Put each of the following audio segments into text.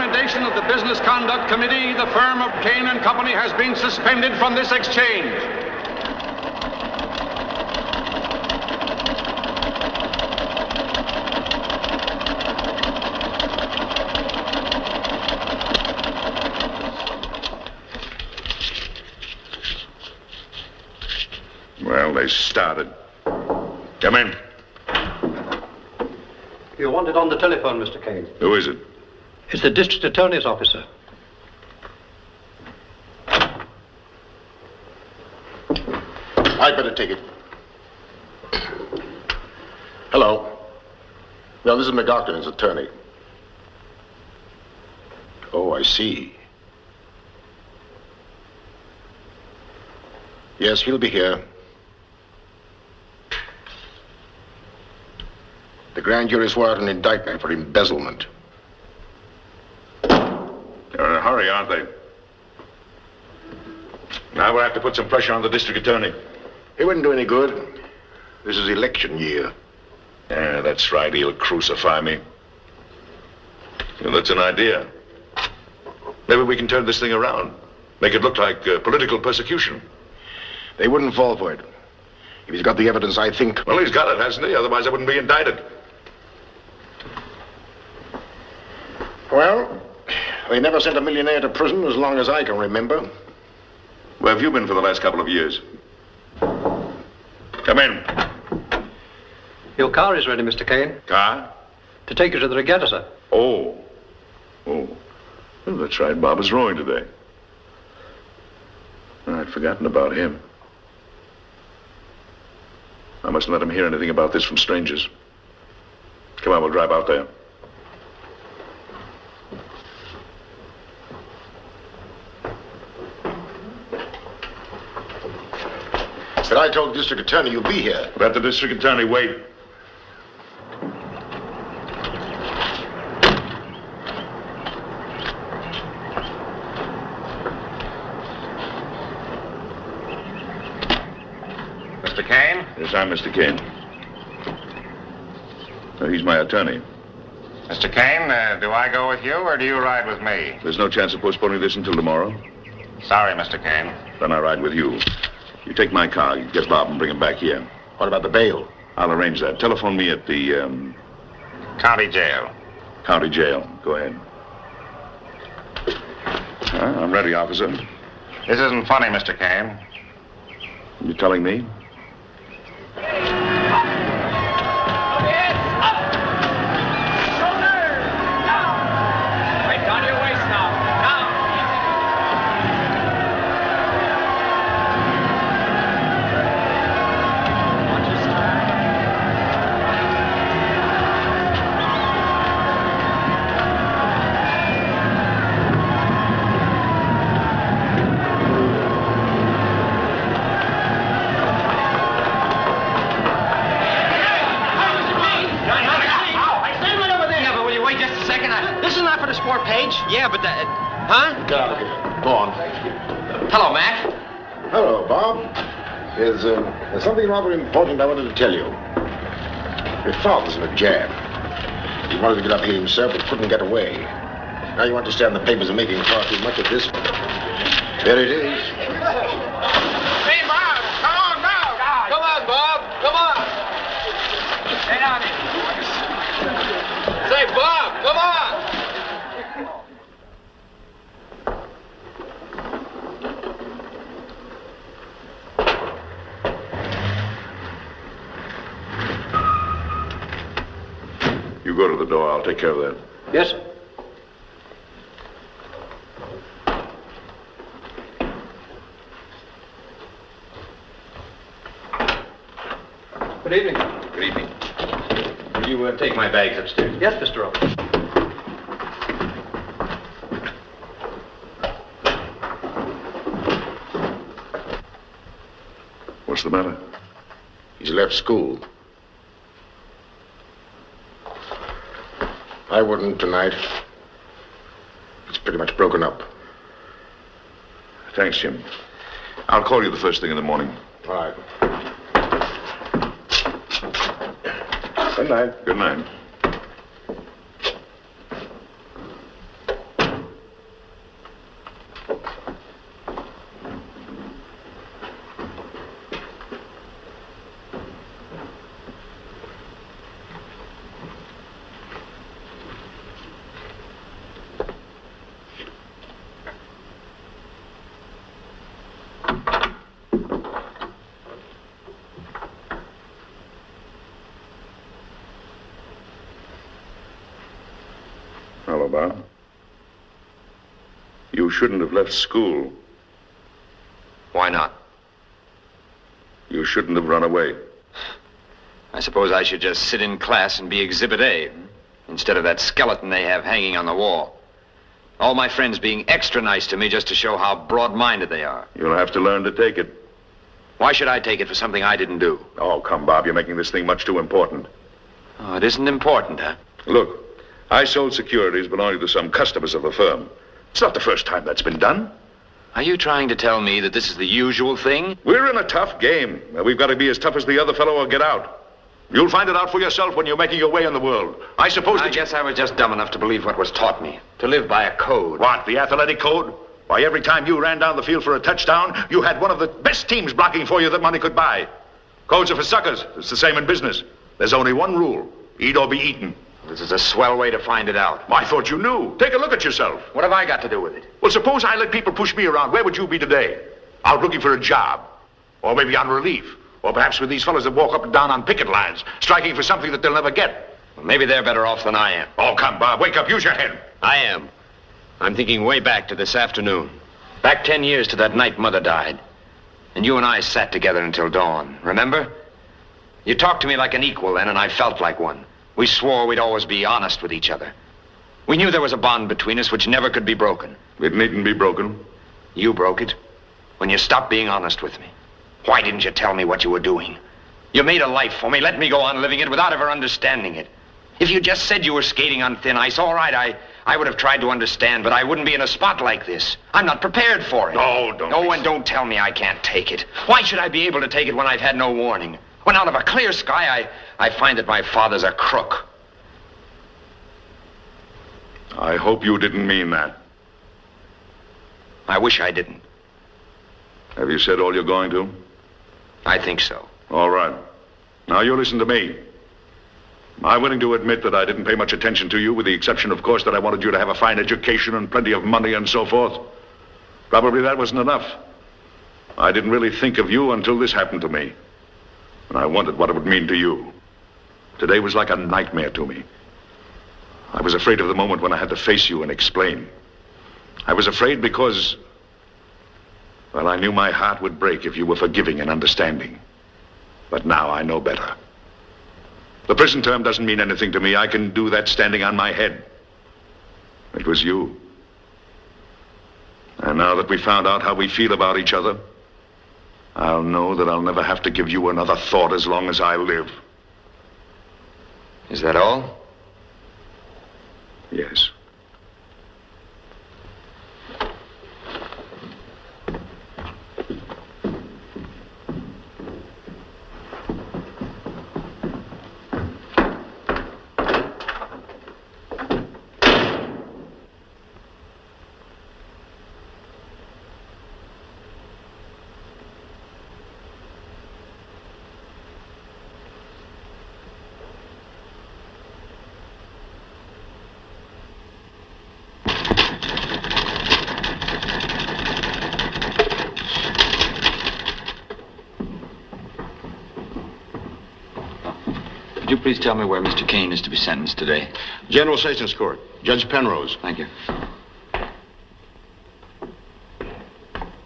recommendation of the Business Conduct Committee, the firm of Kane and Company has been suspended from this exchange. Well, they started. Come in. You're wanted on the telephone, Mr. Kane. Who is it? It's the district attorney's officer. I'd better take it. Hello. No, this is McGough, his attorney. Oh, I see. Yes, he'll be here. The grand jury swore out an indictment for embezzlement. They're in a hurry, aren't they? Now we'll have to put some pressure on the district attorney. It wouldn't do any good. This is election year. Yeah, that's right. He'll crucify me. Well, that's an idea. Maybe we can turn this thing around. Make it look like political persecution. They wouldn't fall for it. If he's got the evidence, I think... Well, he's got it, hasn't he? Otherwise, I wouldn't be indicted. Well, they never sent a millionaire to prison as long as I can remember. Where have you been for the last couple of years? Come in. Your car is ready, Mr. Kane. Car? To take you to the regatta, sir. Oh. Well, that's right. Bob is rowing today. I'd forgotten about him. I mustn't let him hear anything about this from strangers. Come on, we'll drive out there. But I told the district attorney you'll be here. Let the district attorney wait. Mr. Kane? Yes, I'm Mr. Kane. He's my attorney. Mr. Kane, do I go with you or do you ride with me? There's no chance of postponing this until tomorrow. Sorry, Mr. Kane. Then I ride with you. You take my car, get Bob and bring him back here. What about the bail? I'll arrange that. Telephone me at the, County jail. County jail. Go ahead. I'm ready, officer. This isn't funny, Mr. Kane. You telling me? Yeah, but that... Huh? Get out of here. Go on. Hello, Mac. Hello, Bob. There's something rather important I wanted to tell you. Your father's in a jam. He wanted to get up here himself, but couldn't get away. Now you understand the papers are making far too much of this. There it is. Hey, Bob, come on, Bob. Come on, Bob. Come on. Stay down here. Say, Bob, come on. You go to the door. I'll take care of that. Yes, sir. Good evening. Good evening. Will you take my bags upstairs? Yes, Mr. Officer. What's the matter? He's left school. I wouldn't tonight. It's pretty much broken up. Thanks, Jim. I'll call you the first thing in the morning. All right. Good night. Good night. Hello, Bob. You shouldn't have left school. Why not? You shouldn't have run away. I suppose I should just sit in class and be Exhibit A, instead of that skeleton they have hanging on the wall. All my friends being extra nice to me just to show how broad-minded they are. You'll have to learn to take it. Why should I take it for something I didn't do? Oh, come, Bob. You're making this thing much too important. Oh, it isn't important, huh? Look, I sold securities belonging to some customers of the firm. It's not the first time that's been done. Are you trying to tell me that this is the usual thing? We're in a tough game. We've got to be as tough as the other fellow or get out. You'll find it out for yourself when you're making your way in the world. I suppose I guess I was just dumb enough to believe what was taught me. To live by a code. What, the athletic code? Why, every time you ran down the field for a touchdown, you had one of the best teams blocking for you that money could buy. Codes are for suckers. It's the same in business. There's only one rule. Eat or be eaten. This is a swell way to find it out. I thought you knew. Take a look at yourself. What have I got to do with it? Well, suppose I let people push me around. Where would you be today? Out looking for a job. Or maybe on relief. Or perhaps with these fellas that walk up and down on picket lines, striking for something that they'll never get. Well, maybe they're better off than I am. Oh, come, Bob. Wake up. Use your head. I am. I'm thinking way back to this afternoon. Back 10 years to that night Mother died. And you and I sat together until dawn. Remember? You talked to me like an equal then, and I felt like one. We swore we'd always be honest with each other. We knew there was a bond between us which never could be broken. It needn't be broken. You broke it when you stopped being honest with me. Why didn't you tell me what you were doing? You made a life for me, let me go on living it without ever understanding it. If you just said you were skating on thin ice, all right, I would have tried to understand, but I wouldn't be in a spot like this. I'm not prepared for it. No, don't. No, and don't tell me I can't take it. Why should I be able to take it when I've had no warning? When out of a clear sky, I find that my father's a crook. I hope you didn't mean that. I wish I didn't. Have you said all you're going to? I think so. All right. Now you listen to me. I'm willing to admit that I didn't pay much attention to you, with the exception, of course, that I wanted you to have a fine education and plenty of money and so forth. Probably that wasn't enough. I didn't really think of you until this happened to me. And I wondered what it would mean to you. Today was like a nightmare to me. I was afraid of the moment when I had to face you and explain. I was afraid because, well, I knew my heart would break if you were forgiving and understanding. But now I know better. The prison term doesn't mean anything to me. I can do that standing on my head. It was you. And now that we found out how we feel about each other, I'll know that I'll never have to give you another thought as long as I live. Is that all? Yes. Could you please tell me where Mr. Kane is to be sentenced today? General Sessions Court. Judge Penrose. Thank you.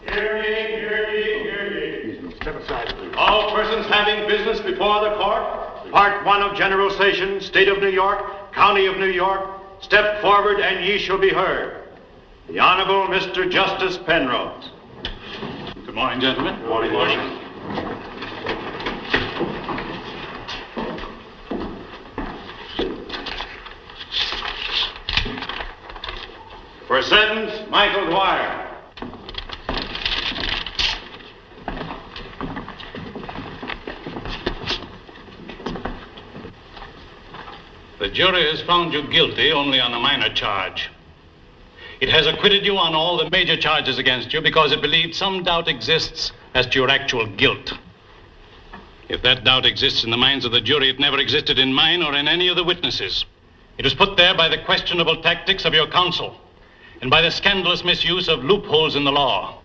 Hear ye, hear ye, hear ye. Step aside, please. All persons having business before the court, Part 1 of General Sessions, State of New York, County of New York, step forward and ye shall be heard. The Honorable Mr. Justice Penrose. Good morning, gentlemen. Good morning. Good morning. For sentence, Michael Dwyer. The jury has found you guilty only on a minor charge. It has acquitted you on all the major charges against you because it believed some doubt exists as to your actual guilt. If that doubt exists in the minds of the jury, it never existed in mine or in any of the witnesses. It was put there by the questionable tactics of your counsel and by the scandalous misuse of loopholes in the law.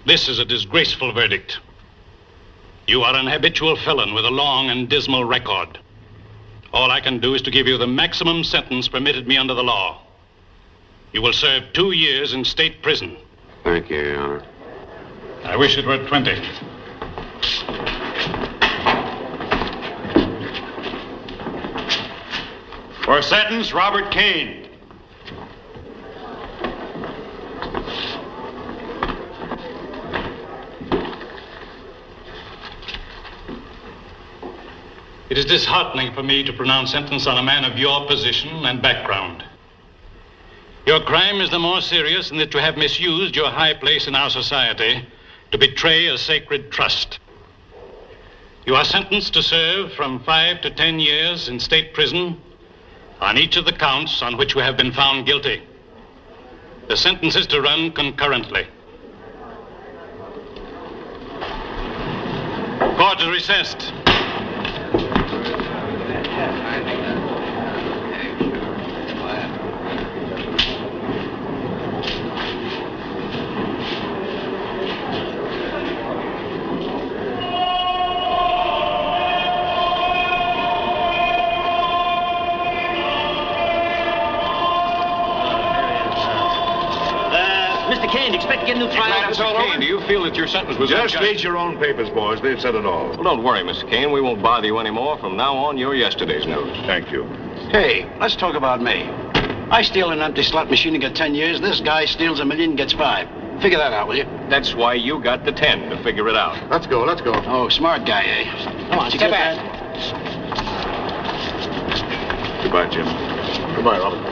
This is a disgraceful verdict. You are an habitual felon with a long and dismal record. All I can do is to give you the maximum sentence permitted me under the law. You will serve 2 years in state prison. Thank you, Your Honor. I wish it were 20. For sentence, Robert Kane. It is disheartening for me to pronounce sentence on a man of your position and background. Your crime is the more serious in that you have misused your high place in our society to betray a sacred trust. You are sentenced to serve from 5 to 10 years in state prison on each of the counts on which you have been found guilty. The sentence is to run concurrently. Court is recessed. Mr. Kane, do you feel that your sentence was Just unjust? read your own papers, boys. They've said it all. Well, don't worry, Mr. Kane. We won't bother you anymore. From now on, you're yesterday's news. Thank you. Hey, let's talk about me. I steal an empty slot machine and get 10 years. This guy steals $1 million and gets 5. Figure that out, will you? That's why you got the 10, to figure it out. Let's go. Oh, smart guy, eh? Come on, step back. Goodbye, Jim. Goodbye, Robert.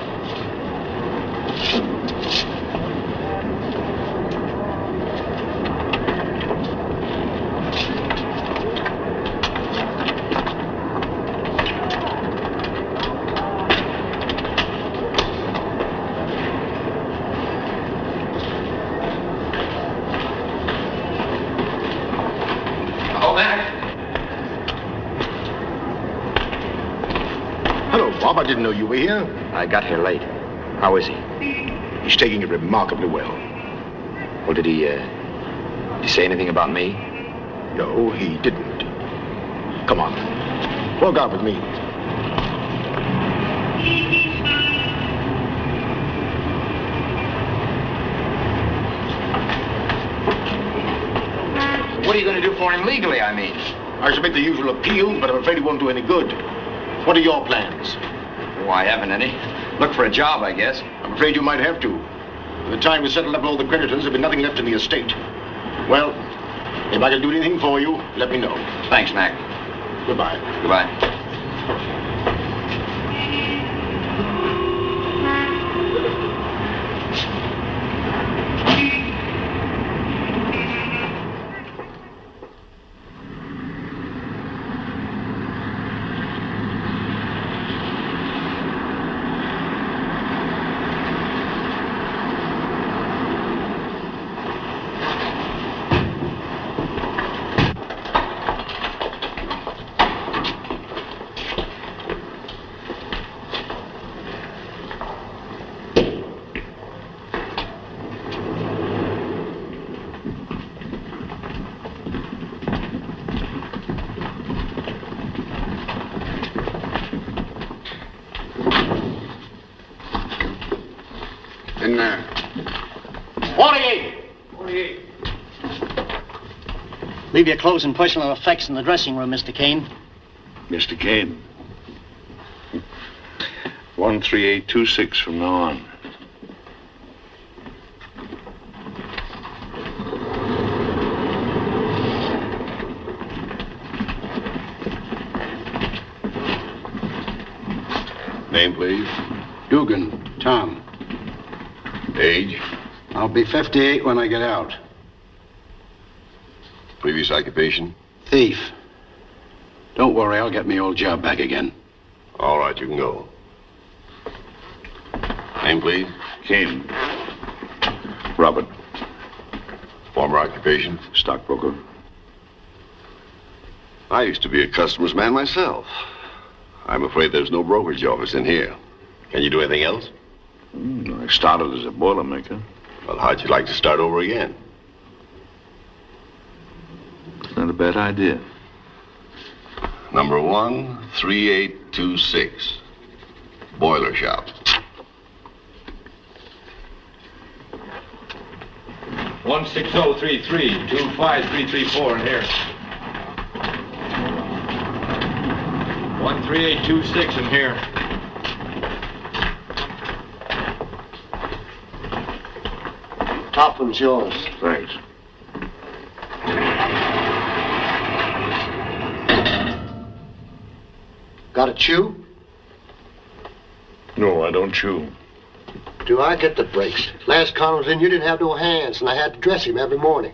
Bob, I didn't know you were here. I got here late. How is he? He's taking it remarkably well. Well, did he say anything about me? No, he didn't. Come on. Walk out with me. What are you going to do for him legally, I mean? I should make the usual appeals, but I'm afraid it won't do any good. What are your plans? Oh, I haven't any. Look for a job, I guess. I'm afraid you might have to. By the time we settle up all the creditors, there'll be nothing left in the estate. Well, if I can do anything for you, let me know. Thanks, Mac. Goodbye. Goodbye. In there. 48. Leave your clothes and personal effects in the dressing room, Mr. Kane. Mr. Kane. 13826 from now on. Name, please. Dugan, Tom. Age. I'll be 58 when I get out. Previous occupation. Thief. Don't worry, I'll get my old job back again. All right, you can go. Name, please. Kane. Robert. Former occupation. Stockbroker. I used to be a customer's man myself. I'm afraid there's no brokerage office in here. Can you do anything else? I started as a boilermaker. Well, how'd you like to start over again? It's not a bad idea. Number 13826. Boiler shop. 16033, 25334 in here. 13826 in here. Top one's yours. Thanks. Got a chew? No, I don't chew. Do I get the breaks? Last con I was in, you didn't have no hands, and I had to dress him every morning.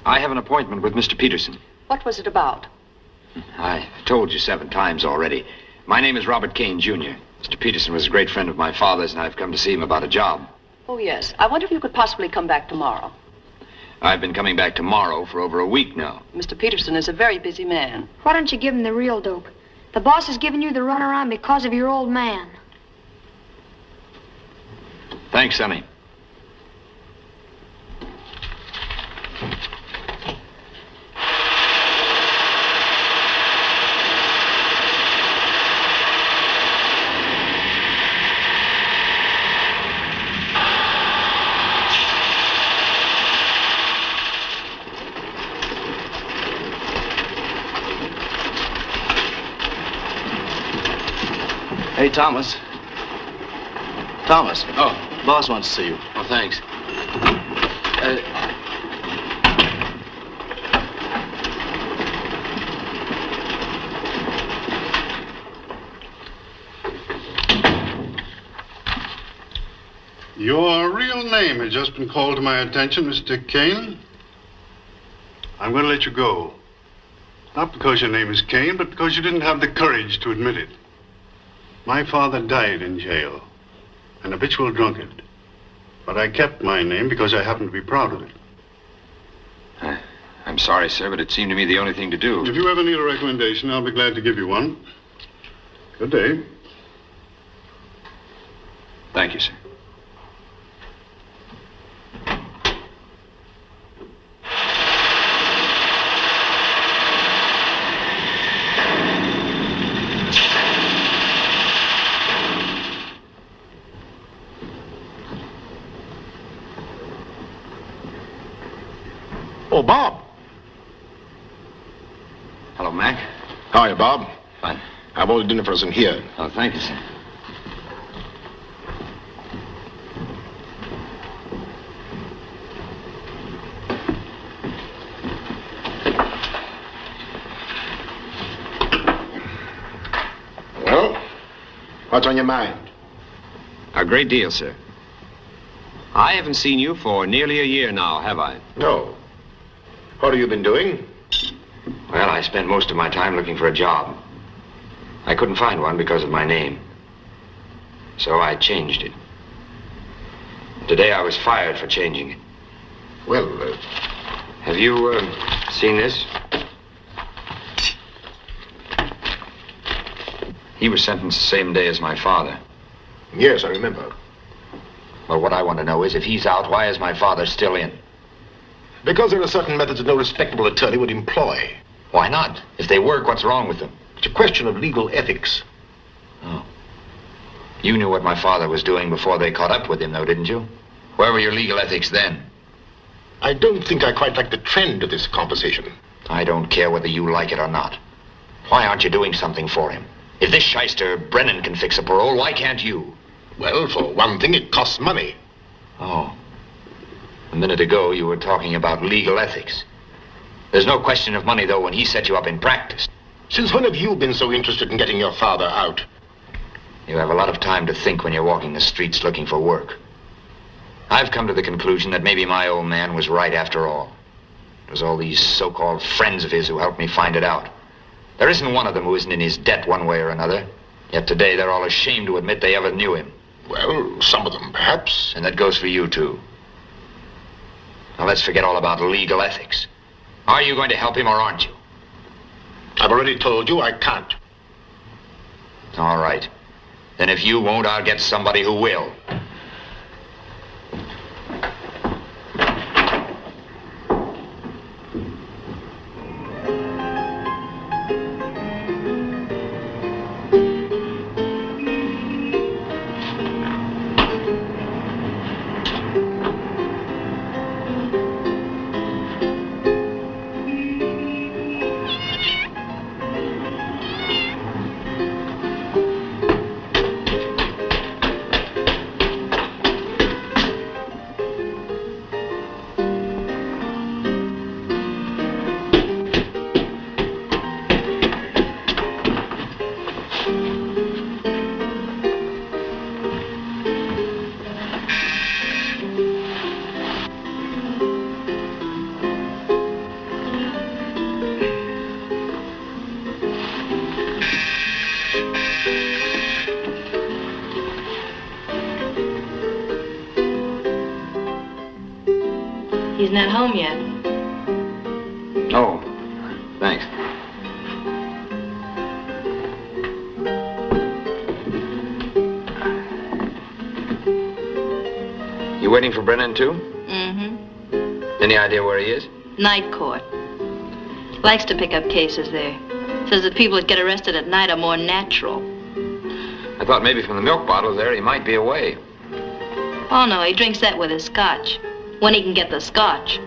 I have an appointment with Mr. Peterson. What was it about? I told you 7 times already. My name is Robert Kane, Jr. Mr. Peterson was a great friend of my father's, and I've come to see him about a job. Oh, yes. I wonder if you could possibly come back tomorrow. I've been coming back tomorrow for over a week now. Mr. Peterson is a very busy man. Why don't you give him the real dope? The boss is giving you the runaround because of your old man. Thanks, Sonny. Hey, Thomas. Thomas. Oh. Boss wants to see you. Oh, thanks. Your real name has just been called to my attention, Mr. Kane. I'm going to let you go. Not because your name is Kane, but because you didn't have the courage to admit it. My father died in jail, an habitual drunkard. But I kept my name because I happen to be proud of it. I'm sorry, sir, but it seemed to me the only thing to do. If you ever need a recommendation, I'll be glad to give you one. Good day. Thank you, sir. Oh, Bob. Hello, Mac. How are you, Bob? Fine. I've ordered dinner for us in here. Oh, thank you, sir. Well, what's on your mind? A great deal, sir. I haven't seen you for nearly a year now, have I? No. What have you been doing? Well, I spent most of my time looking for a job. I couldn't find one because of my name. So I changed it. Today I was fired for changing it. Well, have you seen this? He was sentenced the same day as my father. Yes, I remember. Well, what I want to know is, if he's out, why is my father still in? Because there are certain methods that no respectable attorney would employ. Why not? If they work, what's wrong with them? It's a question of legal ethics. Oh. You knew what my father was doing before they caught up with him, though, didn't you? Where were your legal ethics then? I don't think I quite like the trend of this conversation. I don't care whether you like it or not. Why aren't you doing something for him? If this shyster Brennan can fix a parole, why can't you? Well, for one thing, it costs money. Oh. A minute ago, you were talking about legal ethics. There's no question of money, though, when he set you up in practice. Since when have you been so interested in getting your father out? You have a lot of time to think when you're walking the streets looking for work. I've come to the conclusion that maybe my old man was right after all. It was all these so-called friends of his who helped me find it out. There isn't one of them who isn't in his debt one way or another. Yet today, they're all ashamed to admit they ever knew him. Well, some of them, perhaps. And that goes for you, too. Now, let's forget all about legal ethics. Are you going to help him or aren't you? I've already told you I can't. All right. Then if you won't, I'll get somebody who will. He's not home yet. Oh, thanks. You waiting for Brennan, too? Mm-hmm. Any idea where he is? Night court. Likes to pick up cases there. Says that people that get arrested at night are more natural. I thought maybe from the milk bottle there he might be away. Oh, no, he drinks that with his scotch. When he can get the scotch.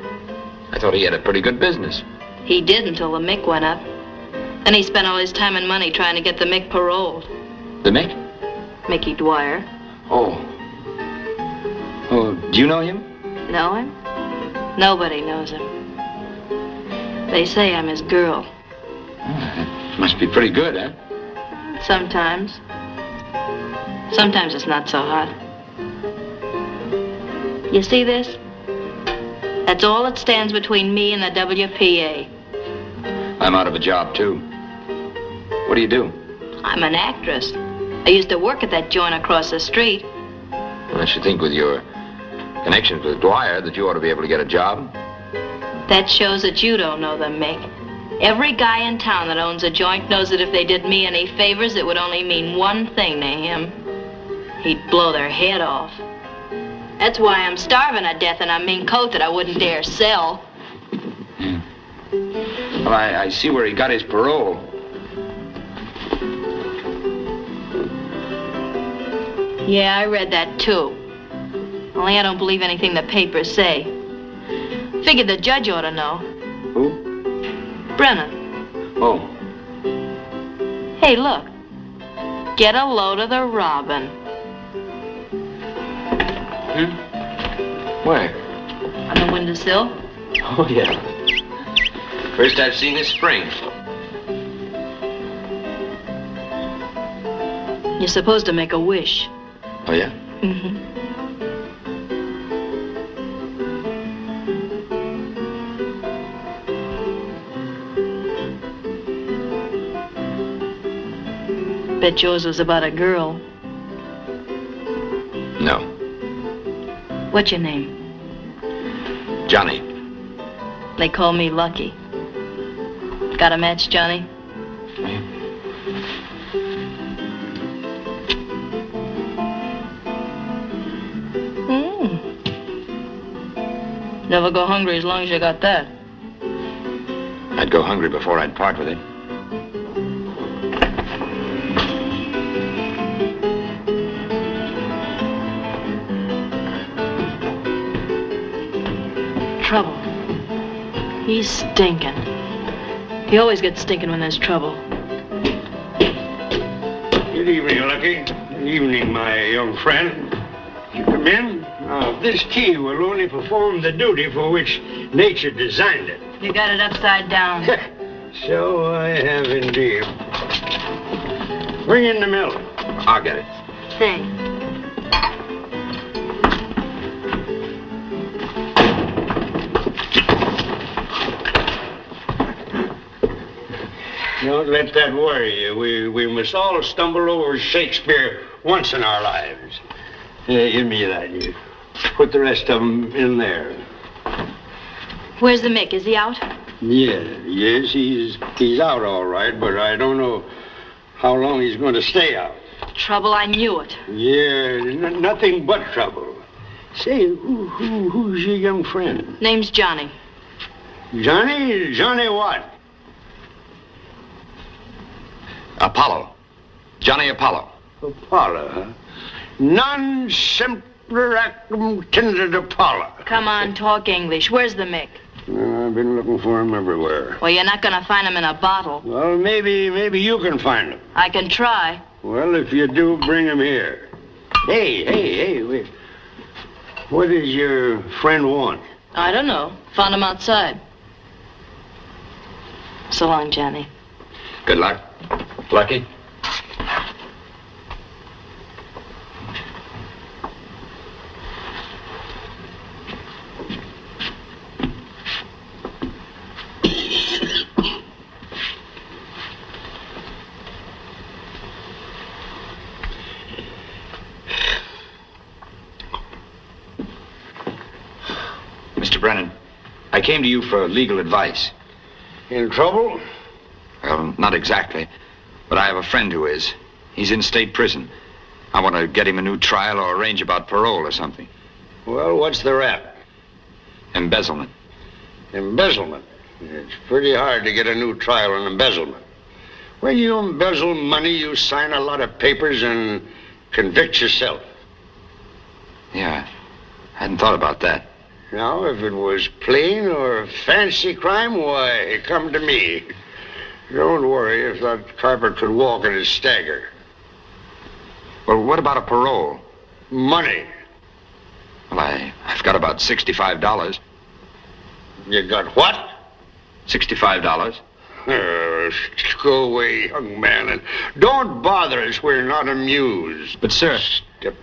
I thought he had a pretty good business. He did until the Mick went up. And he spent all his time and money trying to get the Mick paroled. The Mick? Mickey Dwyer. Oh. Oh, do you know him? Know him? Nobody knows him. They say I'm his girl. Oh, must be pretty good, huh? Sometimes. Sometimes it's not so hot. You see this? That's all that stands between me and the WPA. I'm out of a job, too. What do you do? I'm an actress. I used to work at that joint across the street. Well, I should think with your connections with Dwyer that you ought to be able to get a job. That shows that you don't know them, Mick. Every guy in town that owns a joint knows that if they did me any favors, it would only mean one thing to him. He'd blow their head off. That's why I'm starving to death in a mink coat that I wouldn't dare sell. Yeah. Well, I see where he got his parole. Yeah, I read that too. Only I don't believe anything the papers say. Figured the judge ought to know. Who? Brennan. Oh. Hey, look. Get a load of the robin. Where? On the windowsill. Oh, yeah. First I've seen this spring. You're supposed to make a wish. Oh, yeah? Mm-hmm. Bet yours was about a girl. No. What's your name? Johnny. They call me Lucky. Got a match, Johnny? Never go hungry as long as you got that. I'd go hungry before I'd part with it. Trouble. He's stinking. He always gets stinking when there's trouble. Good evening, Lucky. Good evening, my young friend. You come in? This key will only perform the duty for which nature designed it. You got it upside down. So I have indeed. Bring in the milk. I'll get it. Thanks. Don't let that worry you. We must all stumble over Shakespeare once in our lives. Give me that. You put the rest of them in there. Where's the Mick? Is he out? Yes, he's out all right, but I don't know how long he's going to stay out. trouble. I knew it. Yeah, nothing but trouble. Say, who's your young friend? Name's Johnny. Johnny? Johnny what? Apollo. Johnny Apollo. Apollo, huh? Non semper actum tendet Apollo. Come on, talk English. Where's the Mick? I've been looking for him everywhere. Well, you're not going to find him in a bottle. Well, maybe you can find him. I can try. Well, if you do, bring him here. Hey, wait. What does your friend want? I don't know. Found him outside. So long, Johnny. Good luck. Lucky? Mr. Brennan, I came to you for legal advice. In trouble? Well, not exactly. But I have a friend who is. He's in state prison. I want to get him a new trial or arrange about parole or something. Well, what's the rap? Embezzlement. Embezzlement? It's pretty hard to get a new trial on embezzlement. When you embezzle money, you sign a lot of papers and convict yourself. Yeah, I hadn't thought about that. Now, if it was plain or fancy crime, why, come to me. Don't worry if that carpet could walk in his stagger. Well, what about a parole? Money. Well, I've got about $65. You got what? $65. Go away, young man, and don't bother us. We're not amused. But, sir... Step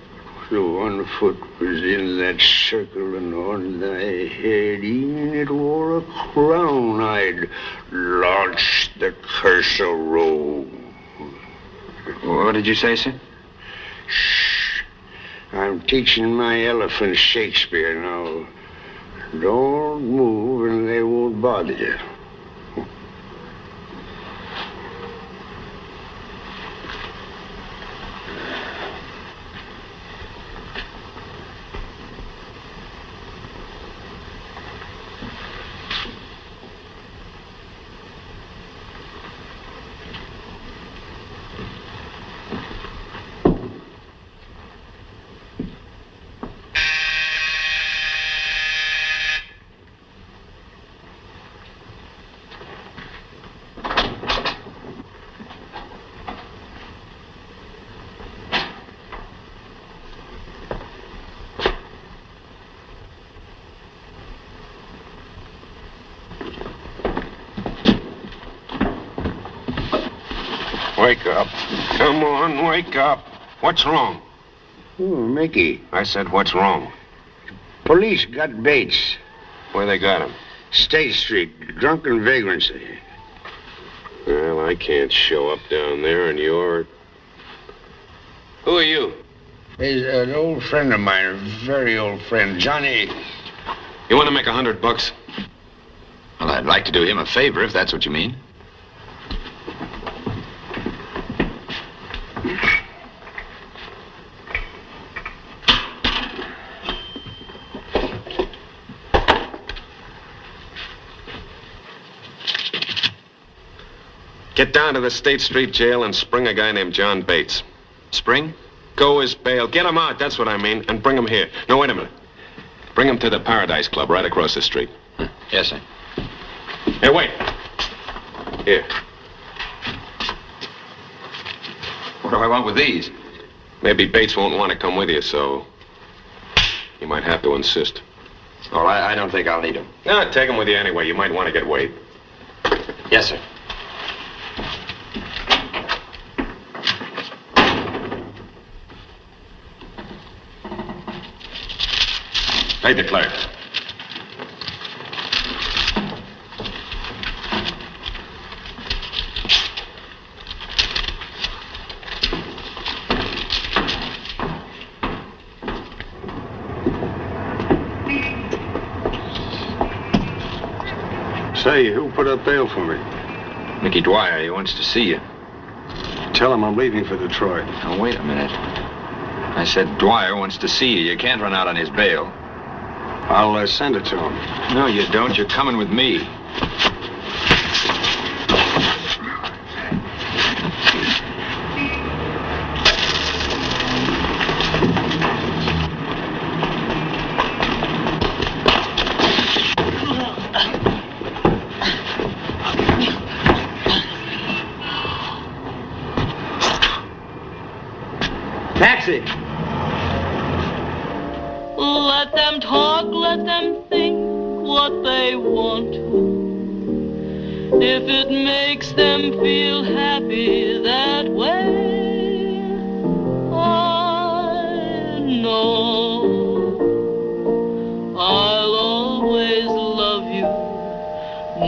through one foot was in that circle, and on thy head, even it wore a crown, I'd launch the curse of Rome. What did you say, sir? Shh. I'm teaching my elephant Shakespeare now. Don't move, and they won't bother you. Wake up. Come on, wake up. What's wrong? Oh, Mickey. I said, what's wrong? Police got Bates. Where they got him? State Street, drunken vagrancy. Well, I can't show up down there, and you're... Who are you? He's an old friend of mine, a very old friend, Johnny. You want to make $100? Well, I'd like to do him a favor, if that's what you mean. Get down to the State Street jail and spring a guy named John Bates. Spring? Go his bail. Get him out, that's what I mean, and bring him here. No, wait a minute. Bring him to the Paradise Club right across the street. Yes, sir. Hey, wait. Here. What do I want with these? Maybe Bates won't want to come with you, so you might have to insist. Oh, I don't think I'll need them. No, take him with you anyway. You might want to get weighed. Yes, sir. Pay the clerk. Say, who put up bail for me? Mickey Dwyer, he wants to see you. Tell him I'm leaving for Detroit. Now, wait a minute. I said Dwyer wants to see you. You can't run out on his bail. I'll send it to him. No, you don't. You're coming with me. Taxi! Let them talk, let them think what they want to. If it makes them feel happy that way, I know I'll always love you,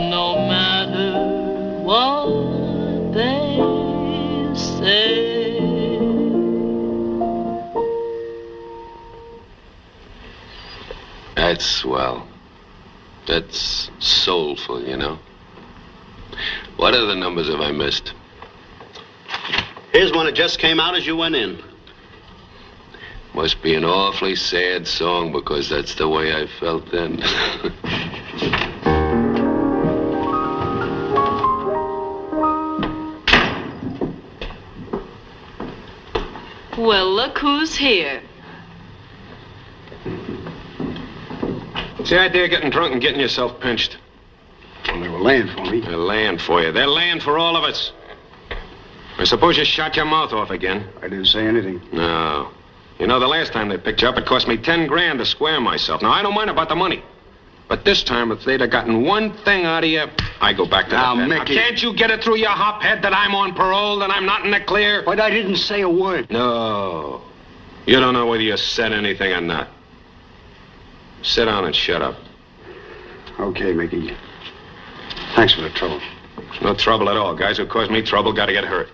no matter what they say. That's swell. That's soulful, you know. What other numbers have I missed? Here's one that just came out as you went in. Must be an awfully sad song because that's the way I felt then. Well, look who's here. What's the idea of getting drunk and getting yourself pinched? Well, they were laying for me. They're laying for you. They're laying for all of us. I suppose you shot your mouth off again. I didn't say anything. No. You know, the last time they picked you up, it cost me 10 grand to square myself. Now, I don't mind about the money. But this time, if they'd have gotten one thing out of you, I go back to the pen. Mickey. Now, can't you get it through your hop head that I'm on parole, that I'm not in the clear? But I didn't say a word. No. You don't know whether you said anything or not. Sit down and shut up. Okay, Mickey. Thanks for the trouble. It's no trouble at all. Guys who cause me trouble got to get hurt.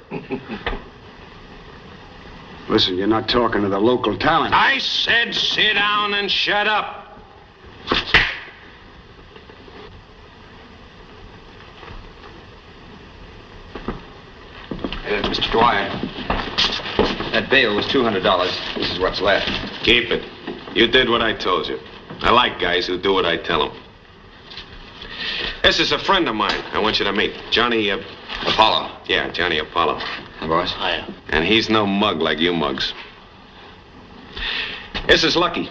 Listen, you're not talking to the local talent. I said sit down and shut up. Mr. Dwyer, that bail was $200. This is what's left. Keep it. You did what I told you. I like guys who do what I tell them. This is a friend of mine I want you to meet. Johnny, Apollo. Yeah, Johnny Apollo. Hi, boss. Hiya. And he's no mug like you mugs. This is Lucky.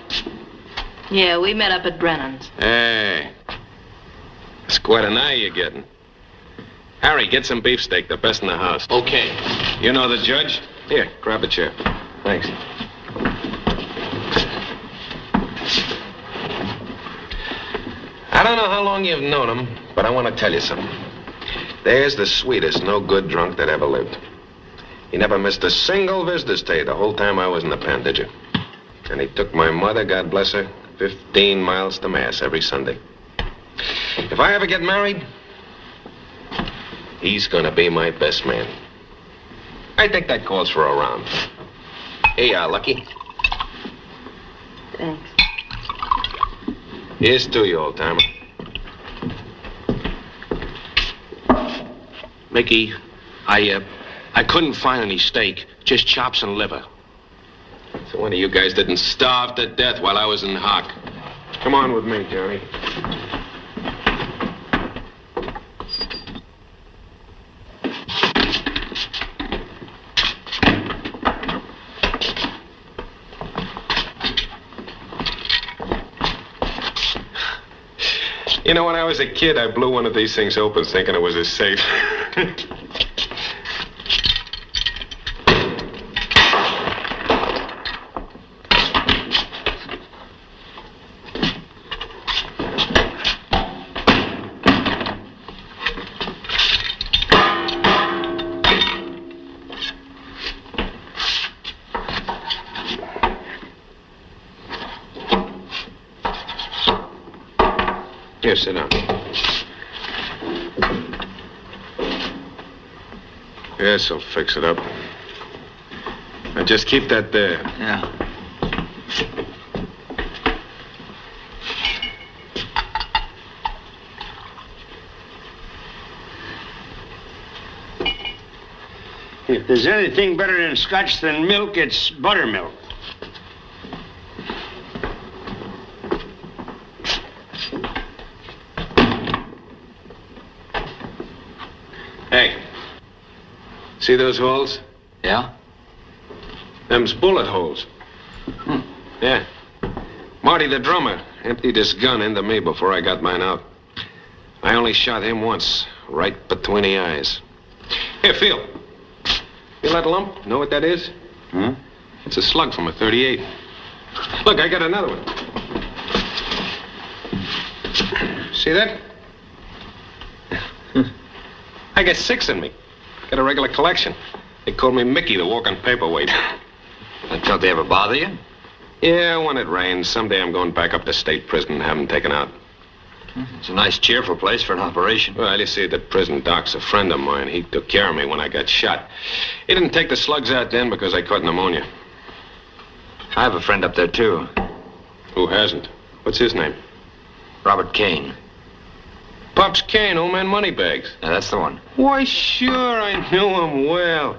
Yeah, we met up at Brennan's. Hey. It's quite an eye you're getting. Harry, get some beefsteak, the best in the house. Okay. You know the judge? Here, grab a chair. Thanks. I don't know how long you've known him, but I want to tell you something. There's the sweetest, no-good drunk that ever lived. He never missed a single visitor's day the whole time I was in the pen, did you? And he took my mother, God bless her, 15 miles to Mass every Sunday. If I ever get married, he's gonna be my best man. I think that calls for a round. Here you are, Lucky. Thanks. Here's to you, old-timer. Mickey, I couldn't find any steak, just chops and liver. So one of you guys didn't starve to death while I was in hock. Come on with me, Johnny. You know, when I was a kid, I blew one of these things open thinking it was a safe. Here, sit down. This'll fix it up. Now just keep that there. Yeah. If there's anything better than scotch than milk, it's buttermilk. Hey, see those holes? Yeah? Them's bullet holes. Yeah. Marty, the drummer, emptied his gun into me before I got mine out. I only shot him once, right between the eyes. Here, feel. Feel that lump? Know what that is? Hmm? It's a slug from a .38. Look, I got another one. See that? I got 6 in me. Got a regular collection. They call me Mickey, the walking paperweight. Don't they ever bother you? Yeah, when it rains. Someday I'm going back up to state prison and have them taken out. It's a nice, cheerful place for an operation. Well, you see, the prison doc's a friend of mine. He took care of me when I got shot. He didn't take the slugs out then because I caught pneumonia. I have a friend up there, too. Who hasn't? What's his name? Robert Kane. Pops Kane, old man Moneybags. Yeah, that's the one. Why, sure, I knew him well.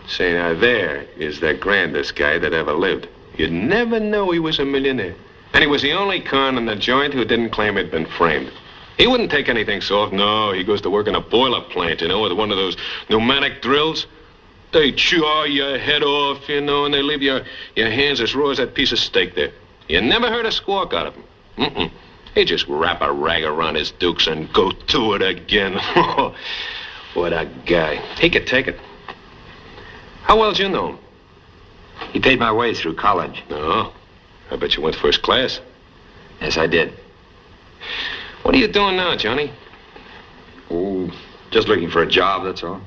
Say, now, there is the grandest guy that ever lived. You'd never know he was a millionaire. And he was the only con in the joint who didn't claim he'd been framed. He wouldn't take anything soft. No, he goes to work in a boiler plant, you know, with one of those pneumatic drills. They chaw your head off, you know, and they leave your hands as raw as that piece of steak there. You never heard a squawk out of him. Mm-mm. He'd just wrap a rag around his dukes and go to it again. What a guy. He could take it. How well'd you know him? He paid my way through college. Oh, I bet you went first class. Yes, I did. What are you doing now, Johnny? Oh, just looking for a job, that's all.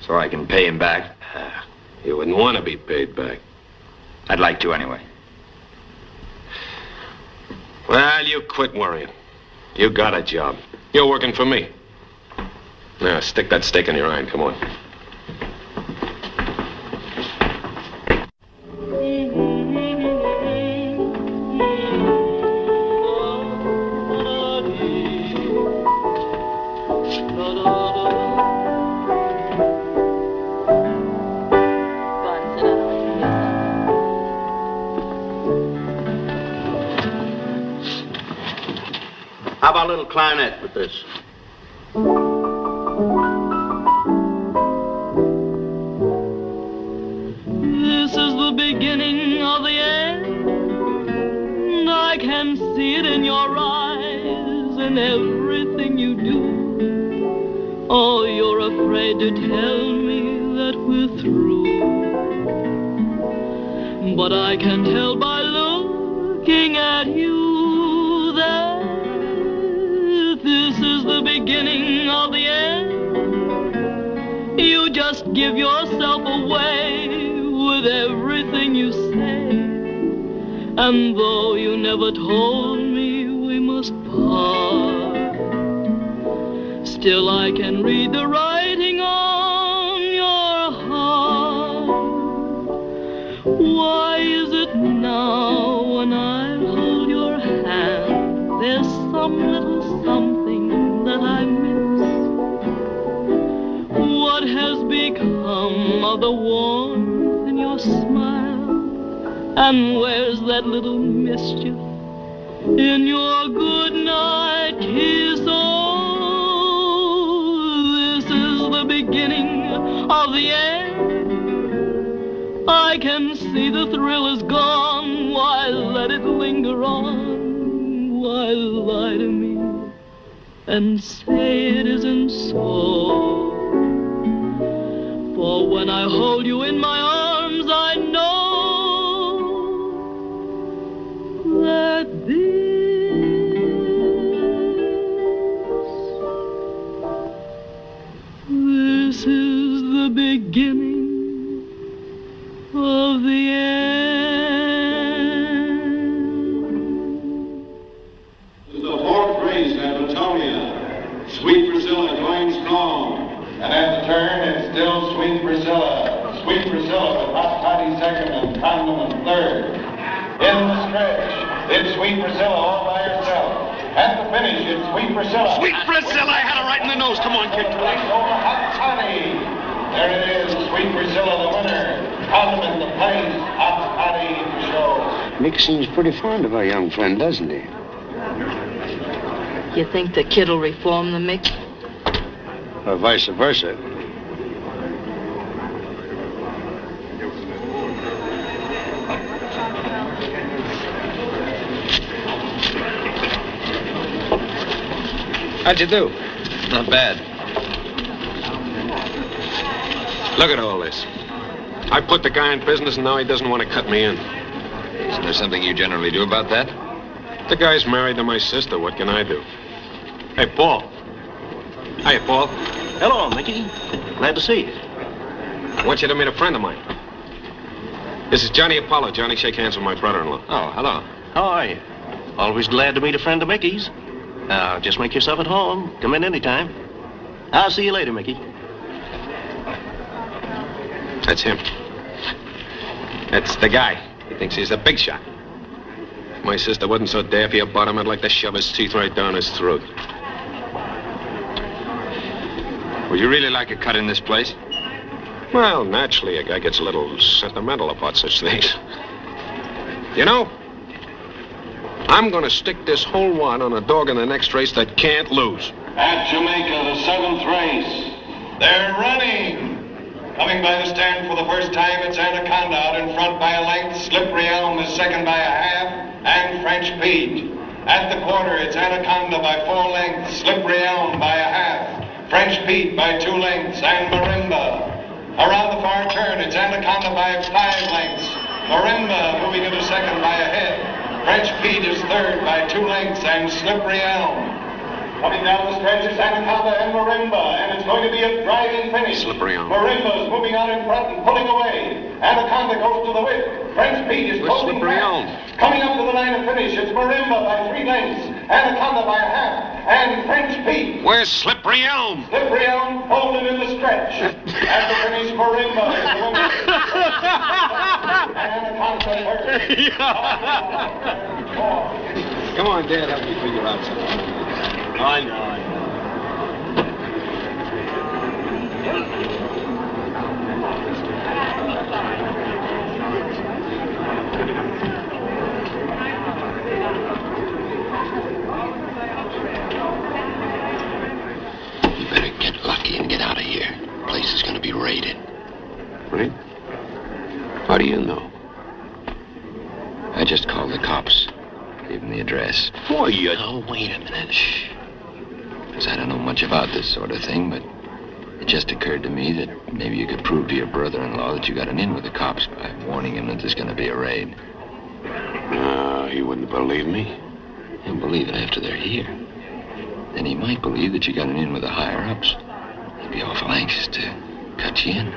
So I can pay him back. You wouldn't want to be paid back. I'd like to anyway. Well, you quit worrying. You got a job. You're working for me. Now, stick that stake in your eye and come on. How about a little clarinet with this? This is the beginning of the end. I can see it in your eyes and everything you do. Oh, you're afraid to tell me that we're through. But I can tell by looking at you that this is the beginning of the end. You just give yourself away with everything you say. And though you never told me we must part, still I can read the writing on your heart. Why is it now when I hold your hand, there's some little something that I miss? What has become of the warmth in your smile? And where's that little mischief in your good night kiss? Oh, this is the beginning of the end. I can see the thrill is gone. Why let it linger on? Why lie to me and say it isn't so? For when I hold you in my arms, I know that this is the beginning of the end. The fourth race at Latonia. Sweet Priscilla going strong. And at the turn, it's still Sweet Priscilla. Sweet Priscilla with Hot Toddy second and Condom third. In the stretch, it's Sweet Priscilla all by herself. At the finish, it's Sweet Priscilla. Sweet Priscilla, I had her right in the nose. Come on, kid. Over Hot Toddy. There it is. Sweet Priscilla, the winner. Condiment, the place. Hot toddy, the show. Mick seems pretty fond of our young friend, doesn't he? You think the kid'll reform the Mick? Or vice versa. How'd you do? Not bad. Look at all this. I put the guy in business, and now he doesn't want to cut me in. Isn't there something you generally do about that? The guy's married to my sister. What can I do? Hey, Paul. Hiya, Paul. Hello, Mickey. Glad to see you. I want you to meet a friend of mine. This is Johnny Apollo. Johnny, shake hands with my brother-in-law. Oh, hello. How are you? Always glad to meet a friend of Mickey's. Now, just make yourself at home. Come in anytime. I'll see you later, Mickey. That's him. That's the guy. He thinks he's the big shot. My sister wasn't so daffy about him, I'd like to shove his teeth right down his throat. Would you really like a cut in this place? Well, naturally, a guy gets a little sentimental about such things. You know, I'm gonna stick this whole wad on a dog in the next race that can't lose. At Jamaica, the 7th race. They're running. Coming by the stand for the first time, it's Anaconda out in front by a length. Slippery Elm is second by a half. And French Pete. At the quarter, it's Anaconda by 4 lengths. Slippery Elm by a half. French Pete by 2 lengths. And Marimba. Around the far turn, it's Anaconda by 5 lengths. Marimba moving into second by a head. French Pete is third by 2 lengths. And Slippery Elm. Coming down the stretch is Anaconda and Marimba, and it's going to be a driving finish. Slippery Elm. Marimba's moving out in front and pulling away. Anaconda goes to the whip. French Pete is closing Slippery back. Elm? Coming up to the line of finish, it's Marimba by 3 lengths, Anaconda by a half, and French Pete. Where's Slippery Elm? Slippery Elm folded in the stretch. At the finish, Marimba is the winner. And Anaconda third. Come on, Dad, help me figure out something. I know. You better get lucky and get out of here. The place is going to be raided. Right? How do you know? I just called the cops. Gave them the address. Boy, you... Oh, wait a minute. Shh. Because I don't know much about this sort of thing, but it just occurred to me that maybe you could prove to your brother-in-law that you got an in with the cops by warning him that there's going to be a raid. He wouldn't believe me. He'll believe it after they're here. Then he might believe that you got an in with the higher-ups. He'd be awful anxious to cut you in.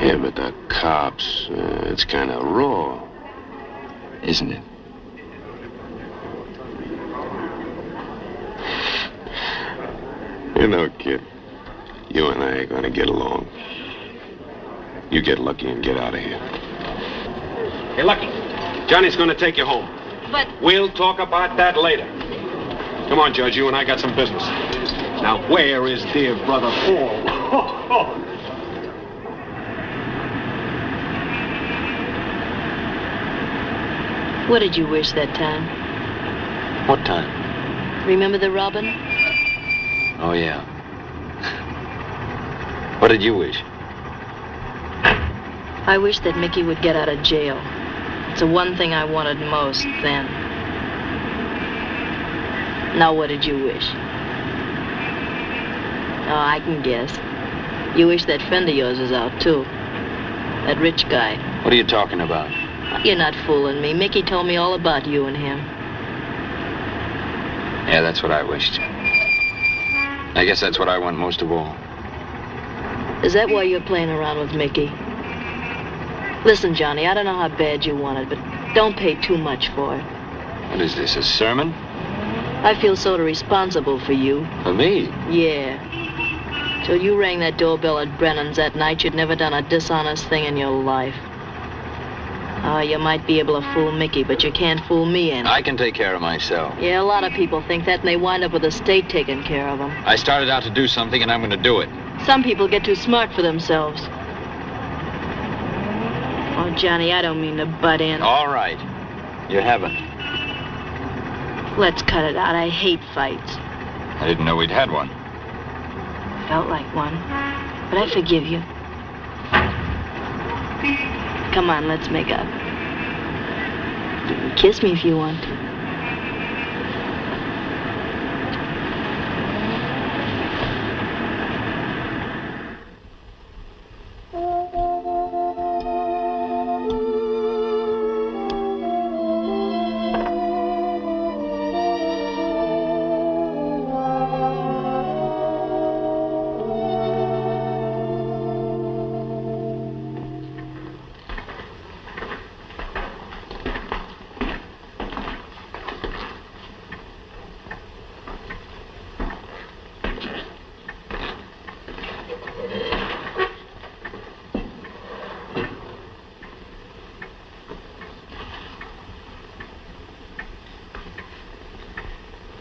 Yeah, but the cops, it's kind of raw. Isn't it? You know, kid, you and I are going to get along. You get lucky and get out of here. Hey, Lucky, Johnny's going to take you home. But... We'll talk about that later. Come on, Judge, you and I got some business. Now, where is dear brother Paul? What did you wish that time? What time? Remember the robin? Oh, yeah. What did you wish? I wish that Mickey would get out of jail. It's the one thing I wanted most then. Now, what did you wish? Oh, I can guess. You wish that friend of yours was out, too. That rich guy. What are you talking about? You're not fooling me. Mickey told me all about you and him. Yeah, that's what I wished. I guess that's what I want most of all. Is that why you're playing around with Mickey? Listen, Johnny, I don't know how bad you want it, but don't pay too much for it. What is this, a sermon? I feel sort of responsible for you. For me? Yeah. Till you rang that doorbell at Brennan's that night, you'd never done a dishonest thing in your life. Oh, you might be able to fool Mickey, but you can't fool me any. I can take care of myself. Yeah, a lot of people think that, and they wind up with the state taking care of them. I started out to do something, and I'm going to do it. Some people get too smart for themselves. Oh, Johnny, I don't mean to butt in. All right. You haven't. Let's cut it out. I hate fights. I didn't know we'd had one. Felt like one. But I forgive you. Come on, let's make up. Kiss me if you want to.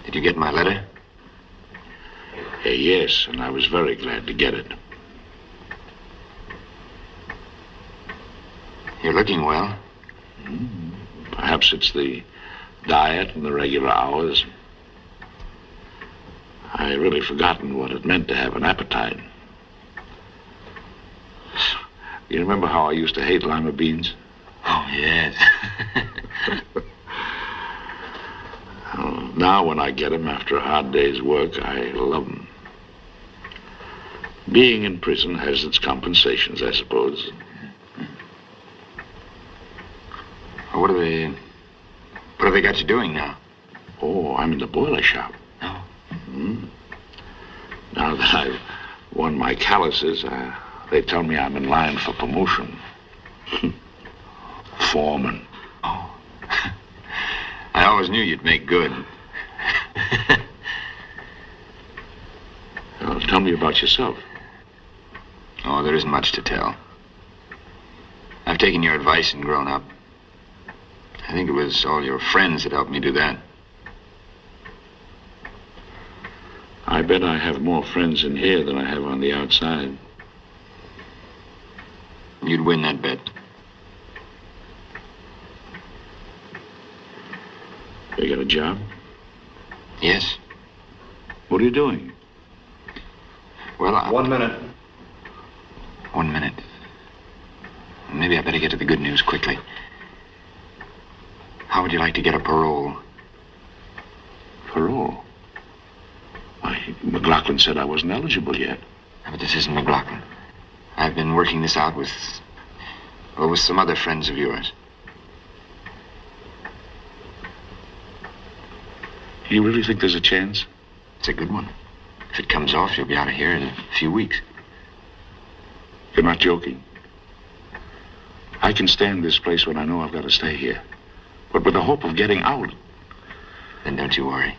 Did you get my letter? Yes, and I was very glad to get it. You're looking well. Perhaps it's the diet and the regular hours. I had really forgotten what it meant to have an appetite. You remember how I used to hate lima beans? Oh, yes. Now when I get them after a hard day's work, I love them. Being in prison has its compensations, I suppose. What have they got you doing now? Oh, I'm in the boiler shop. Oh. Now that I've won my calluses, they tell me I'm in line for promotion. Foreman. Oh. I always knew you'd make good. Well, tell me about yourself. Oh, there isn't much to tell. I've taken your advice and grown up. I think it was all your friends that helped me do that. I bet I have more friends in here than I have on the outside. You'd win that bet. You got a job? Yes. What are you doing? Well, 1 minute. 1 minute. Maybe I better get to the good news quickly. How would you like to get a parole? Parole? Why, McLaughlin said I wasn't eligible yet. But this isn't McLaughlin. I've been working this out with some other friends of yours. You really think there's a chance? It's a good one. If it comes off, you'll be out of here in a few weeks. You're not joking. I can stand this place when I know I've got to stay here. But with the hope of getting out. Then don't you worry.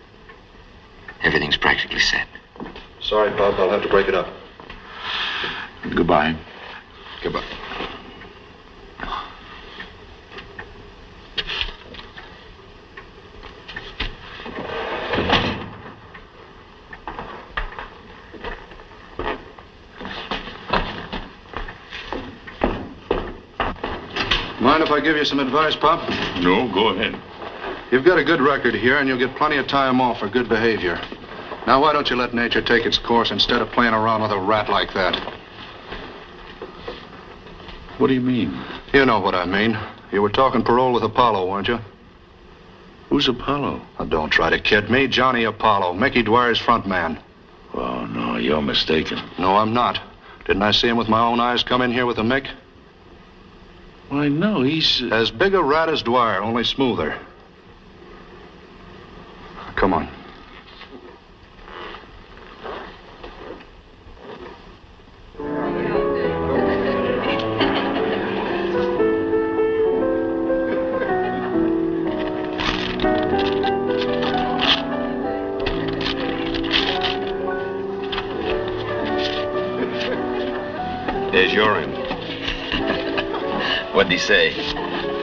Everything's practically set. Sorry, Bob. I'll have to break it up. Goodbye. Goodbye. Mind if I give you some advice, Pop? No, go ahead. You've got a good record here, and you'll get plenty of time off for good behavior. Now, why don't you let nature take its course instead of playing around with a rat like that? What do you mean? You know what I mean. You were talking parole with Apollo, weren't you? Who's Apollo? Now, don't try to kid me. Johnny Apollo, Mickey Dwyer's front man. Oh, no, you're mistaken. No, I'm not. Didn't I see him with my own eyes come in here with a Mick? Why, no, he's... As big a rat as Dwyer, only smoother. Come on. There's your end. What'd he say?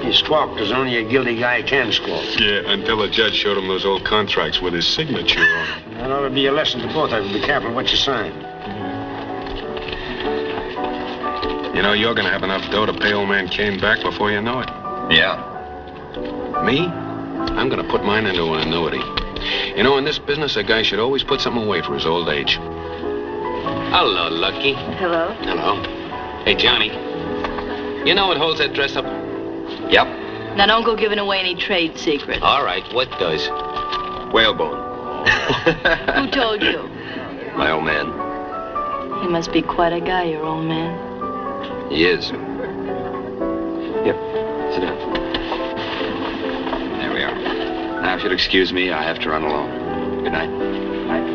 He squawked as only a guilty guy can squawk. Yeah, until the judge showed him those old contracts with his signature on them. That ought to be a lesson to both of you. Be careful what you sign. You know, you're gonna have enough dough to pay old man Kane back before you know it. Yeah. Me? I'm gonna put mine into an annuity. You know, in this business, a guy should always put something away for his old age. Hello, Lucky. Hello. Hello. Hey, Johnny. You know what holds that dress up? Yep. Now, don't go giving away any trade secrets. All right, what does? Whalebone. Who told you? My old man. He must be quite a guy, your old man. He is. Yep. Sit down. There we are. Now, if you'll excuse me, I have to run along. Good night. Night.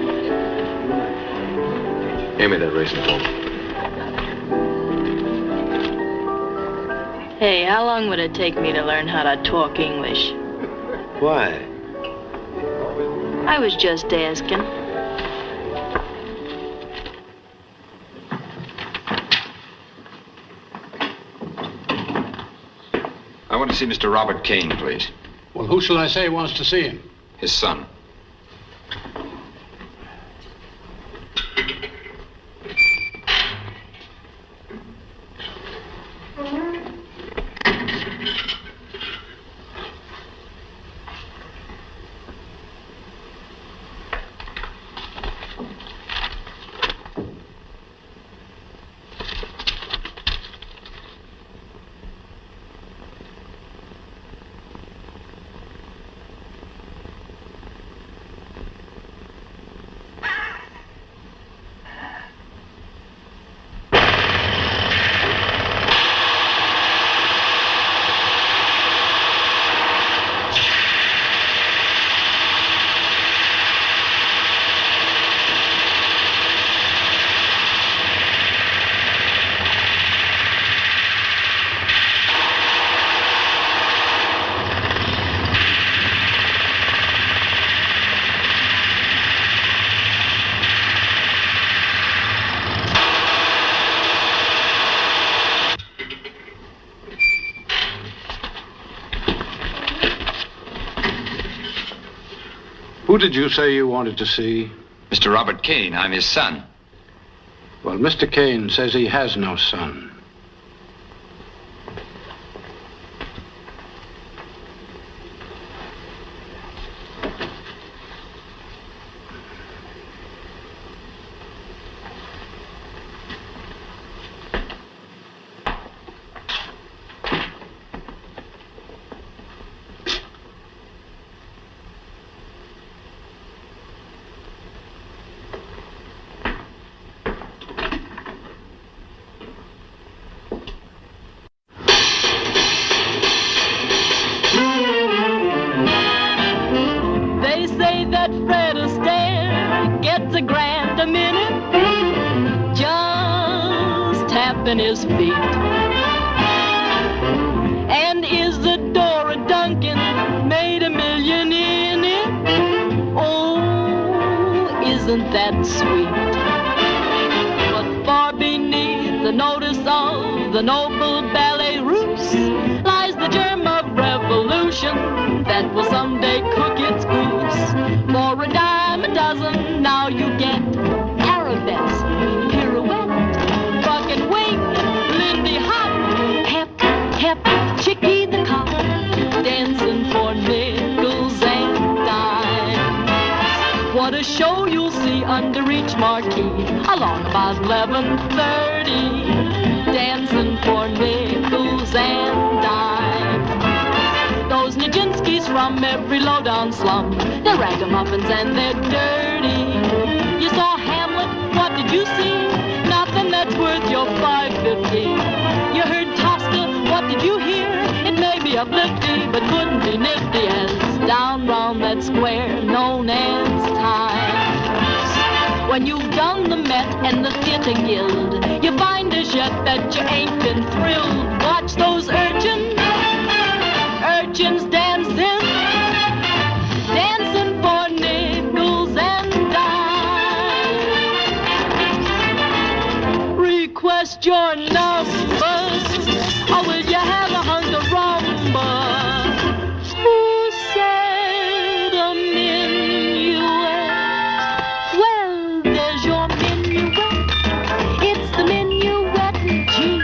Hand me that racing phone. Hey, how long would it take me to learn how to talk English? Why? I was just asking. I want to see Mr. Robert Kane, please. Well, who shall I say wants to see him? His son. Who did you say you wanted to see? Mr. Robert Kane. I'm his son. Well, Mr. Kane says he has no son. His feet. And Isadora Duncan made $1 million in it. Oh, isn't that sweet? But far beneath the notice of the noble ballet roots lies the germ of revolution that will someday cook its goose. For a dime a dozen, now you get arabesque, pirouette, buck and wing, Lindy Hop, pep, pep, Chicky the cop, dancing for nickels and dimes. What a show you'll see under each marquee, along about 11:30, dancing for nickels and dimes. Those Nijinsky's from every low-down slum, they're ragamuffins and they're dirty. You saw Hamlet, what did you see? Nothing that's worth your $5.50. You heard Tosca, what did you hear? It may be uplifty, but couldn't be nifty as down round that square known as Times. When you've done the Met and the Theatre Guild, you find as yet that you ain't been thrilled. Watch those urchins dancing, dancing for nickels and dimes. Request your numbers, or will you have a hunk of rumba? Who said a minuet? Well, there's your minuet. It's the minuet in G.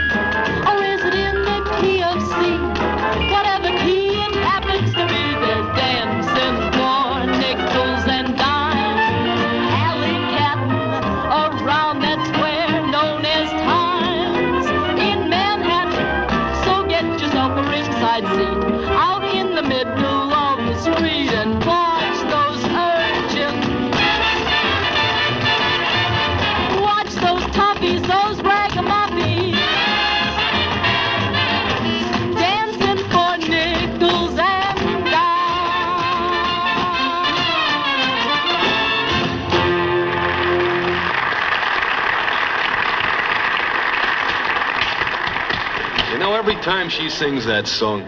You know, every time she sings that song...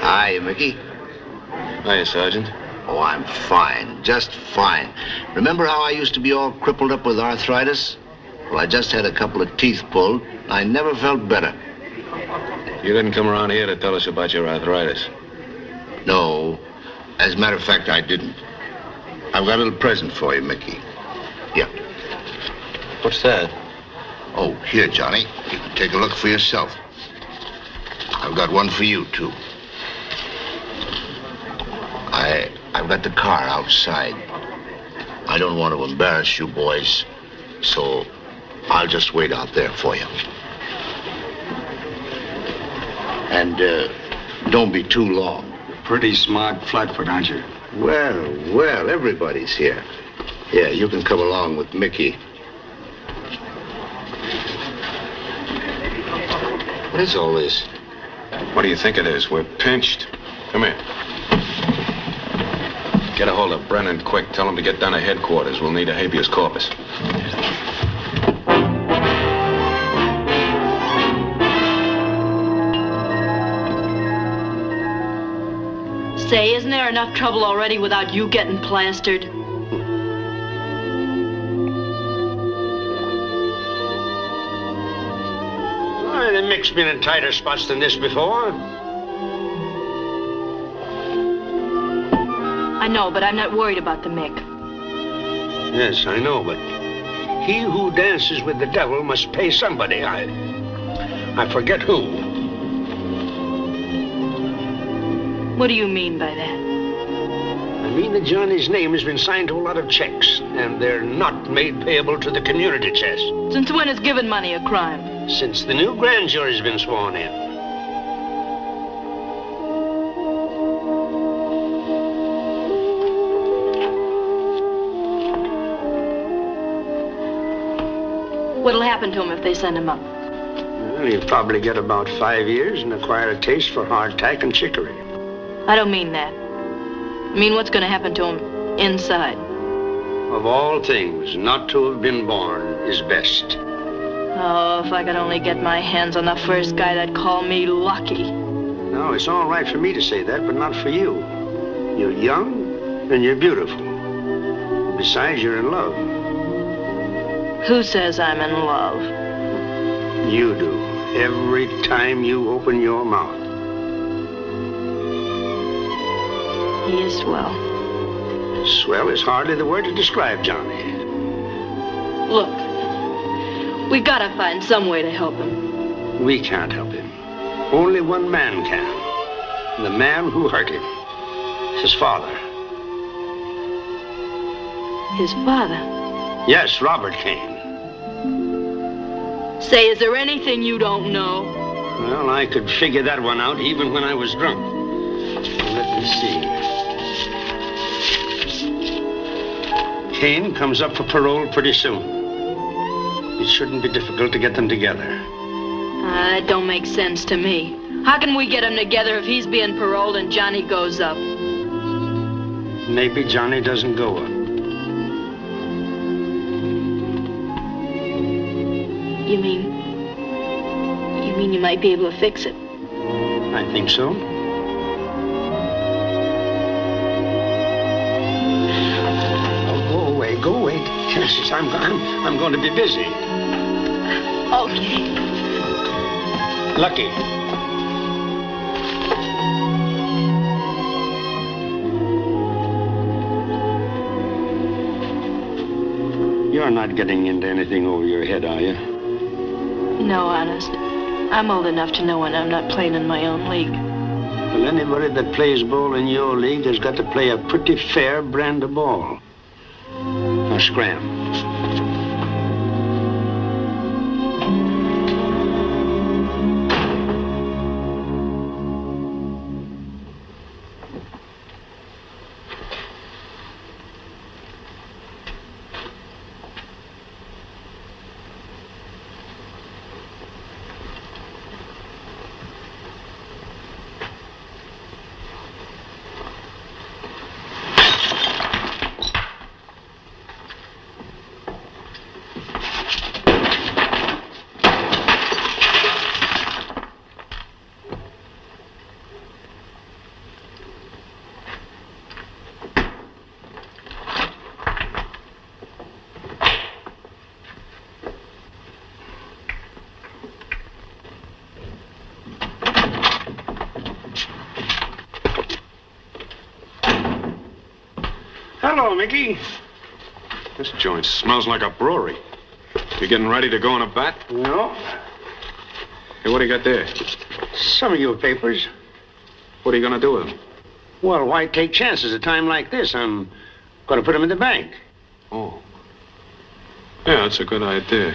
Hi, Mickey. Hiya, Sergeant. Oh, I'm fine. Just fine. Remember how I used to be all crippled up with arthritis? Well, I just had a couple of teeth pulled. I never felt better. You didn't come around here to tell us about your arthritis. No. As a matter of fact, I didn't. I've got a little present for you, Mickey. Here. What's that? Oh, here, Johnny. You can take a look for yourself. I've got one for you, too. I've got the car outside. I don't want to embarrass you boys, so I'll just wait out there for you. And don't be too long. Pretty smart flatfoot, aren't you? Well, everybody's here. Yeah, you can come along with Mickey. What is all this? What do you think it is? We're pinched. Come here. Get a hold of Brennan quick. Tell him to get down to headquarters. We'll need a habeas corpus. Say, isn't there enough trouble already without you getting plastered? Well, the Mick's been in tighter spots than this before. I know, but I'm not worried about the Mick. Yes, I know, but he who dances with the devil must pay somebody. I forget who. What do you mean by that? I mean that Johnny's name has been signed to a lot of checks, and they're not made payable to the community chest. Since when is giving money a crime? Since the new grand jury's been sworn in. What'll happen to him if they send him up? Well, he'll probably get about 5 years and acquire a taste for hardtack and chicory. I don't mean that. I mean, what's going to happen to him inside? Of all things, not to have been born is best. Oh, if I could only get my hands on the first guy that'd call me lucky. No, it's all right for me to say that, but not for you. You're young and you're beautiful. Besides, you're in love. Who says I'm in love? You do. Every time you open your mouth. He is swell. Swell is hardly the word to describe Johnny. Look, we gotta find some way to help him. We can't help him. Only one man can. The man who hurt him. His father. His father? Yes, Robert Kane. Say, is there anything you don't know? Well, I could figure that one out even when I was drunk. Let me see. Kane comes up for parole pretty soon. It shouldn't be difficult to get them together. That don't make sense to me. How can we get them together if he's being paroled and Johnny goes up? Maybe Johnny doesn't go up. You mean you might be able to fix it? I think so. Oh, go away, go away. Yes, I'm going to be busy. Okay. Lucky. You're not getting into anything over your head, are you? No, honest. I'm old enough to know when I'm not playing in my own league. Well, anybody that plays ball in your league has got to play a pretty fair brand of ball. Now, scram. Hello, Mickey. This joint smells like a brewery. You getting ready to go on a bat? No. Hey, what do you got there? Some of your papers. What are you going to do with them? Well, why take chances at a time like this? I'm going to put them in the bank. Oh. Yeah, that's a good idea.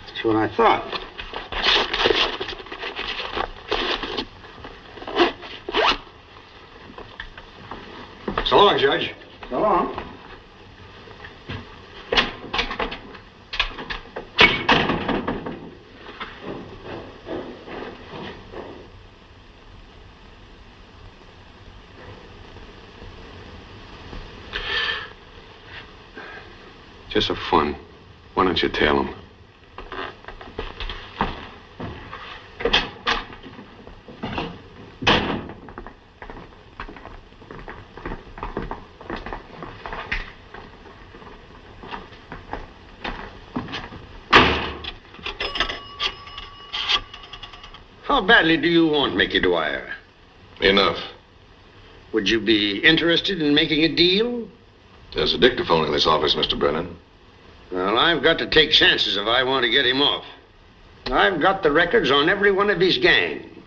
That's what I thought. So long, Judge. So long. Just for fun. Why don't you tell him? How badly do you want Mickey Dwyer? Enough. Would you be interested in making a deal? There's a dictaphone in this office, Mr. Brennan. Well, I've got to take chances if I want to get him off. I've got the records on every one of his gang.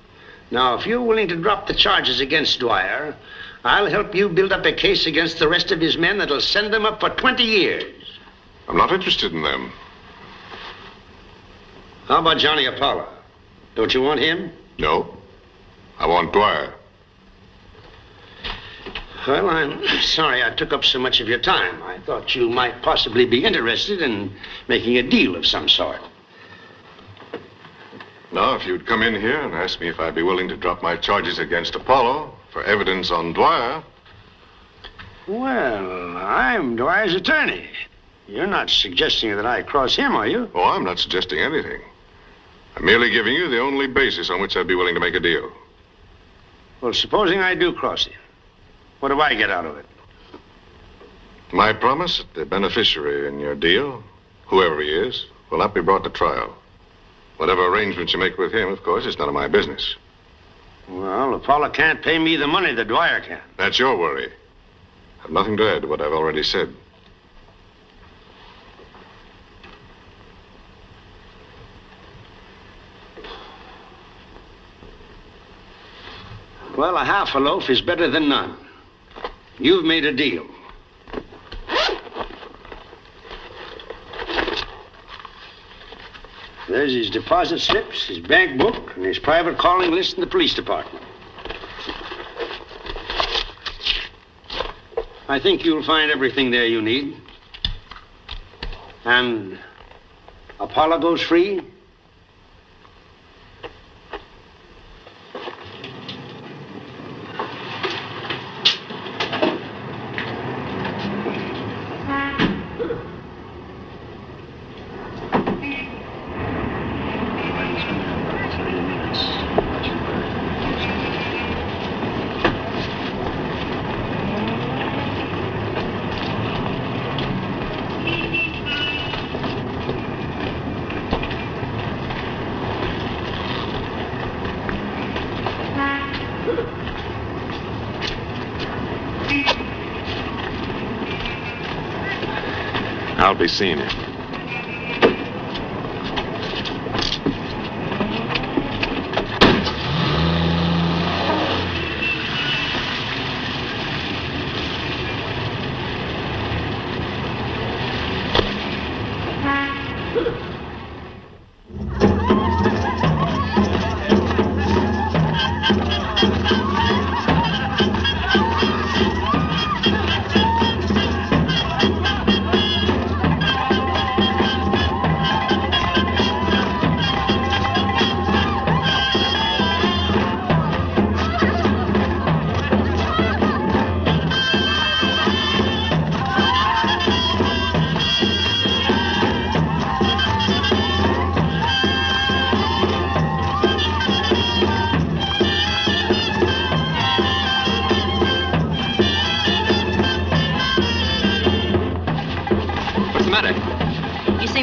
Now, if you're willing to drop the charges against Dwyer, I'll help you build up a case against the rest of his men that'll send them up for 20 years. I'm not interested in them. How about Johnny Apollo? Don't you want him? No. I want Dwyer. Well, I'm sorry I took up so much of your time. I thought you might possibly be interested in making a deal of some sort. Now, if you'd come in here and ask me if I'd be willing to drop my charges against Apollo for evidence on Dwyer. Well, I'm Dwyer's attorney. You're not suggesting that I cross him, are you? Oh, I'm not suggesting anything. I'm merely giving you the only basis on which I'd be willing to make a deal. Well, supposing I do cross him, what do I get out of it? My promise that the beneficiary in your deal, whoever he is, will not be brought to trial. Whatever arrangements you make with him, of course, is none of my business. Well, Apollo can't pay me the money that Dwyer can. That's your worry. I've nothing to add to what I've already said. Well, a half a loaf is better than none. You've made a deal. There's his deposit slips, his bank book, and his private calling list in the police department. I think you'll find everything there you need. And Apollo goes free. I'll be seeing you.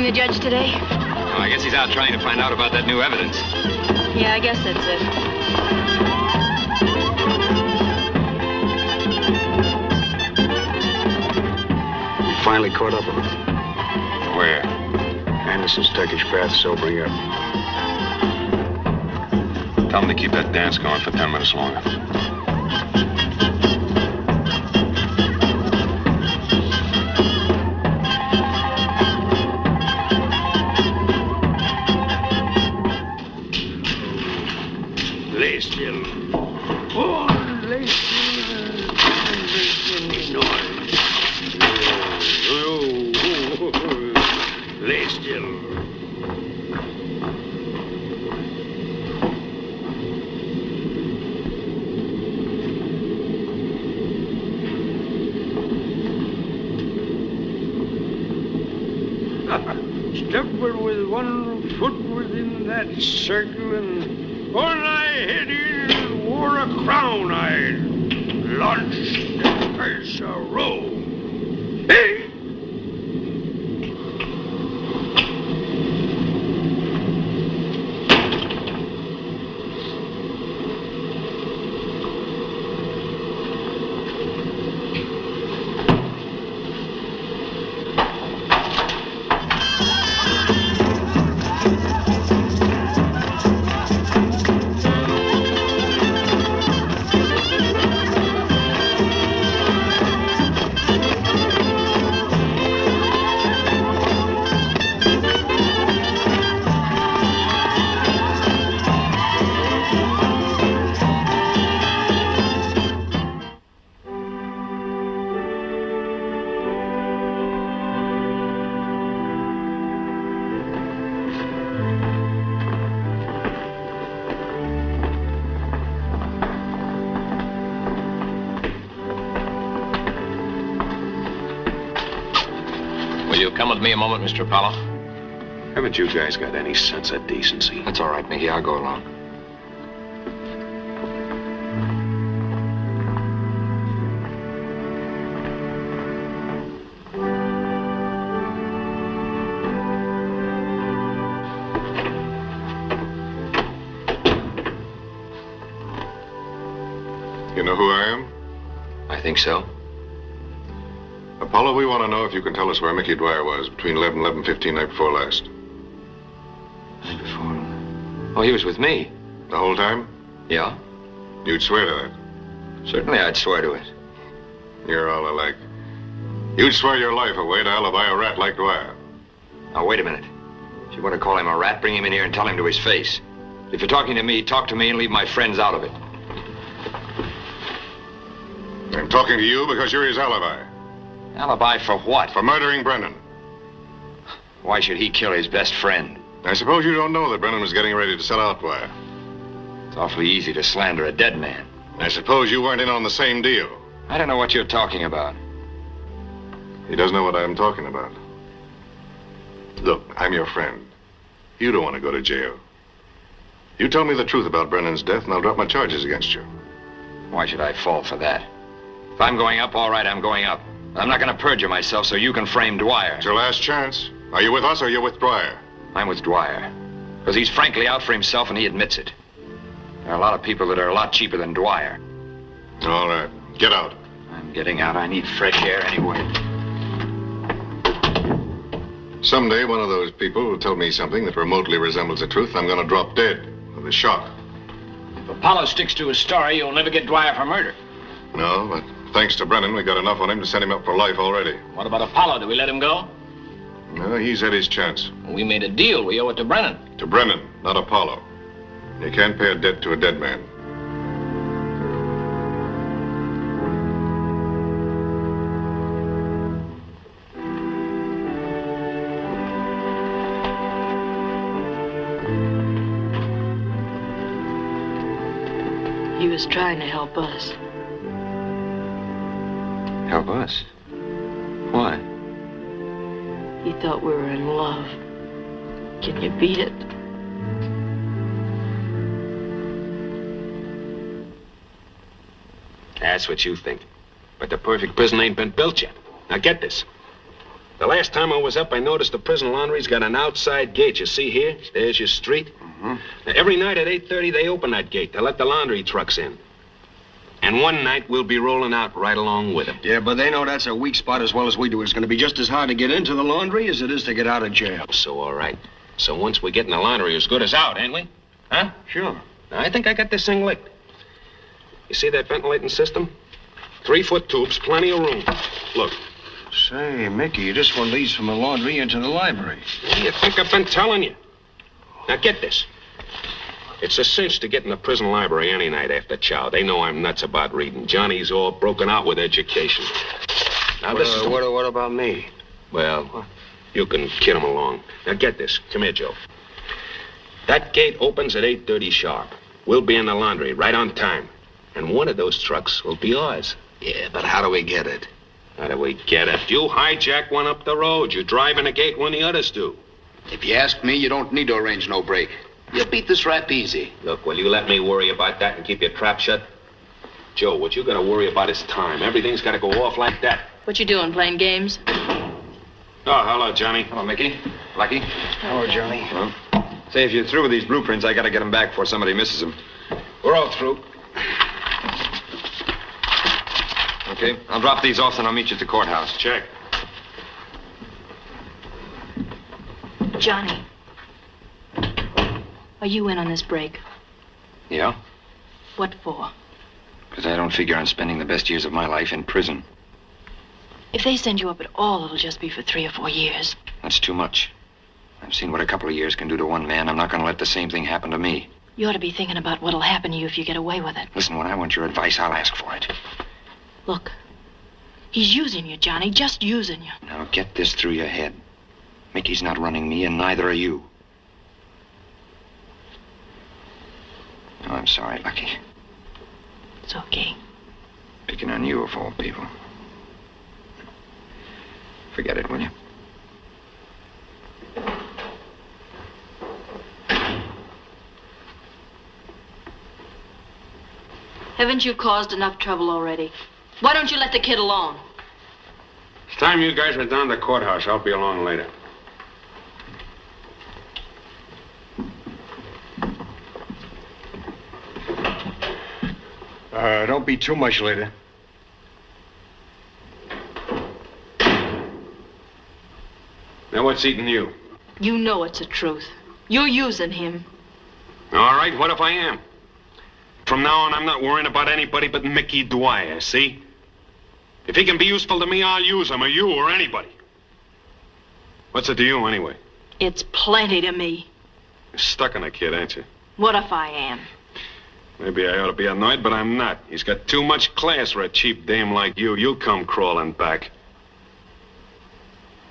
The judge today? Oh, I guess he's out trying to find out about that new evidence. Yeah, I guess that's it. finally caught up with him. Where? Anderson's Turkish bath sobering up. Tell him to keep that dance going for 10 minutes longer. Lay still. Oh, lay still. Lay still. Step with one foot within that circle and on I head in and wore a crown I launched the curse a row. Hey! Come with me a moment, Mr. Apollo. Haven't you guys got any sense of decency? That's all right, Mickey. I'll go along. You know who I am? I think so. Apollo, we want to know if you can tell us where Mickey Dwyer was between 11 and 11:15 night before last. Night before? Oh, he was with me. The whole time? Yeah? You'd swear to that? Certainly I'd swear to it. You're all alike. You'd swear your life away to alibi a rat like Dwyer. Now, wait a minute. If you want to call him a rat, bring him in here and tell him to his face. If you're talking to me, talk to me and leave my friends out of it. I'm talking to you because you're his alibi. Alibi for what? For murdering Brennan. Why should he kill his best friend? I suppose you don't know that Brennan was getting ready to sell out Dwyer. It's awfully easy to slander a dead man. I suppose you weren't in on the same deal. I don't know what you're talking about. He doesn't know what I'm talking about. Look, I'm your friend. You don't want to go to jail. You tell me the truth about Brennan's death and I'll drop my charges against you. Why should I fall for that? If I'm going up, all right, I'm going up. I'm not going to perjure myself so you can frame Dwyer. It's your last chance. Are you with us or are you with Dwyer? I'm with Dwyer. Because he's frankly out for himself and he admits it. There are a lot of people that are a lot cheaper than Dwyer. All right. Get out. I'm getting out. I need fresh air anyway. Someday one of those people will tell me something that remotely resembles the truth. I'm going to drop dead with a shock. If Apollo sticks to his story, you'll never get Dwyer for murder. No, but thanks to Brennan, we got enough on him to send him up for life already. What about Apollo? Do we let him go? No, he's had his chance. We made a deal. We owe it to Brennan. To Brennan, not Apollo. You can't pay a debt to a dead man. He was trying to help us. Help us? Why? He thought we were in love. Can you beat it? That's what you think. But the perfect prison ain't been built yet. Now get this. The last time I was up, I noticed the prison laundry's got an outside gate. You see here? There's your street. Mm-hmm. Now, every night at 8:30, they open that gate. They let the laundry trucks in. And one night we'll be rolling out right along with him. Yeah, but they know that's a weak spot as well as we do. It's going to be just as hard to get into the laundry as it is to get out of jail. So, all right. So once we get in the laundry, as good as out, ain't we? Huh? Sure. Now, I think I got this thing licked. You see that ventilating system? 3-foot tubes, plenty of room. Look. Say, Mickey, this one leads from the laundry into the library. What do you think I've been telling you? Now, get this. It's a cinch to get in the prison library any night after chow. They know I'm nuts about reading. Johnny's all broken out with education. Now, this is... What about me? Well, you can kid him along. Now, get this. Come here, Joe. That gate opens at 8:30 sharp. We'll be in the laundry right on time. And one of those trucks will be ours. Yeah, but how do we get it? How do we get it? You hijack one up the road. You drive in the gate when the others do. If you ask me, you don't need to arrange no break. You'll beat this rap easy. Look, will you let me worry about that and keep your trap shut? Joe, what you gotta worry about is time. Everything's gotta go off like that. What you doing, playing games? Oh, hello, Johnny. Hello, Mickey. Lucky. Hello, Johnny. Well, say, if you're through with these blueprints, I gotta get them back before somebody misses them. We're all through. Okay, I'll drop these off and I'll meet you at the courthouse. Check. Johnny. Are you in on this break? Yeah? What for? Because I don't figure on spending the best years of my life in prison. If they send you up at all, it'll just be for 3 or 4 years. That's too much. I've seen what a couple of years can do to one man. I'm not going to let the same thing happen to me. You ought to be thinking about what'll happen to you if you get away with it. Listen, when I want your advice, I'll ask for it. Look, he's using you, Johnny, just using you. Now get this through your head. Mickey's not running me, and neither are you. Oh, I'm sorry, Lucky. It's okay. Picking on you of all people. Forget it, will you? Haven't you caused enough trouble already? Why don't you let the kid alone? It's time you guys were down to the courthouse. I'll be along later. Don't be too much later. Now, what's eating you? You know it's the truth. You're using him. All right, what if I am? From now on, I'm not worrying about anybody but Mickey Dwyer, see? If he can be useful to me, I'll use him, or you, or anybody. What's it to you, anyway? It's plenty to me. You're stuck on a kid, ain't you? What if I am? Maybe I ought to be annoyed, but I'm not. He's got too much class for a cheap dame like you. You'll come crawling back.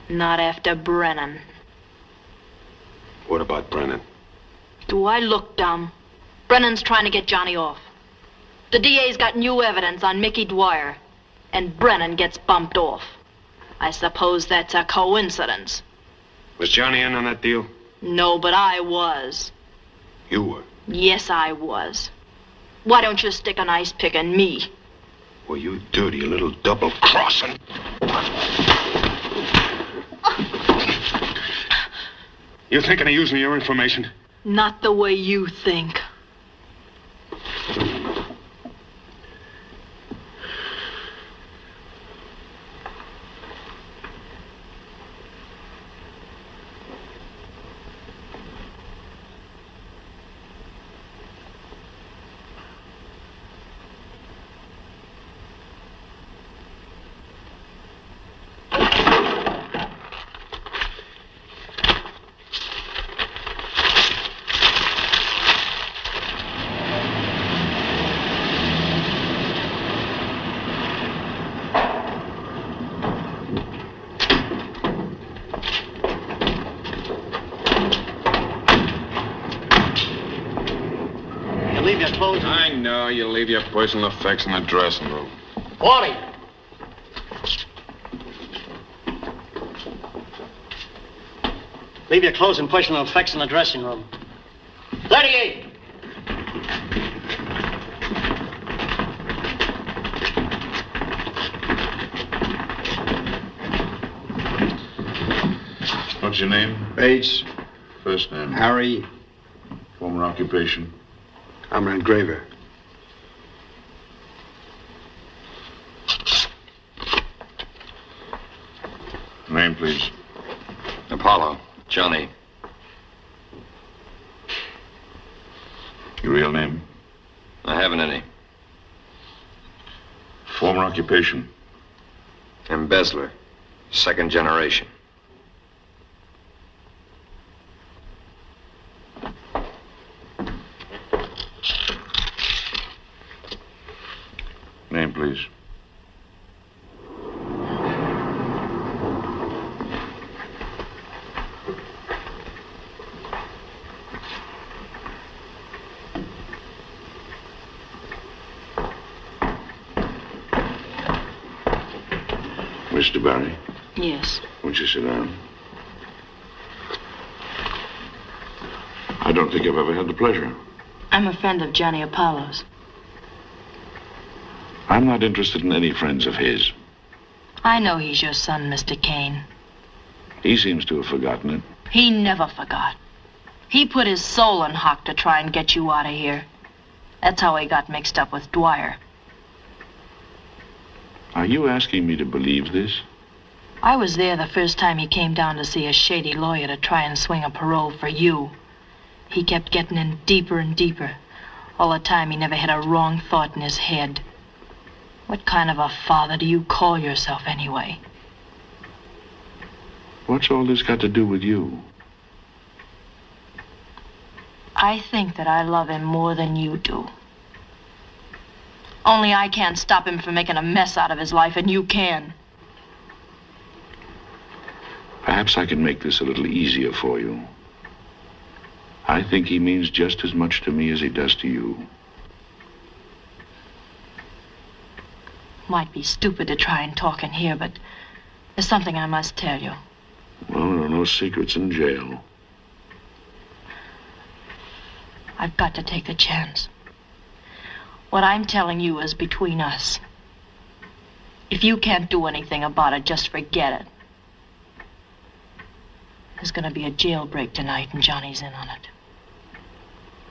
Not after Brennan. What about Brennan? Do I look dumb? Brennan's trying to get Johnny off. The DA's got new evidence on Mickey Dwyer, and Brennan gets bumped off. I suppose that's a coincidence. Was Johnny in on that deal? No, but I was. You were? Yes, I was. Why don't you stick an ice pick in me? Well, you dirty little double-crossing. You thinking of using your information? Not the way you think. I know. You leave your personal effects in the dressing room. 40. Leave your clothes and personal effects in the dressing room. 38. What's your name? Bates. First name? Harry. Former occupation? I'm an engraver. please. Apollo. Johnny. Your real name? I haven't any. Former occupation? Embezzler. Second generation. Name, please. Mr. Barry, Yes. won't you sit down? I don't think I've ever had the pleasure. I'm a friend of Johnny Apollo's. I'm not interested in any friends of his. I know he's your son, Mr. Kane. He seems to have forgotten it. He never forgot. He put his soul in hock to try and get you out of here. That's how he got mixed up with Dwyer. Are you asking me to believe this? I was there the first time he came down to see a shady lawyer to try and swing a parole for you. He kept getting in deeper and deeper. All the time he never had a wrong thought in his head. What kind of a father do you call yourself anyway? What's all this got to do with you? I think that I love him more than you do. Only I can't stop him from making a mess out of his life, and you can. Perhaps I can make this a little easier for you. I think he means just as much to me as he does to you. Might be stupid to try and talk in here, but there's something I must tell you. Well, there are no secrets in jail. I've got to take a chance. What I'm telling you is between us. If you can't do anything about it, just forget it. There's gonna be a jailbreak tonight, and Johnny's in on it.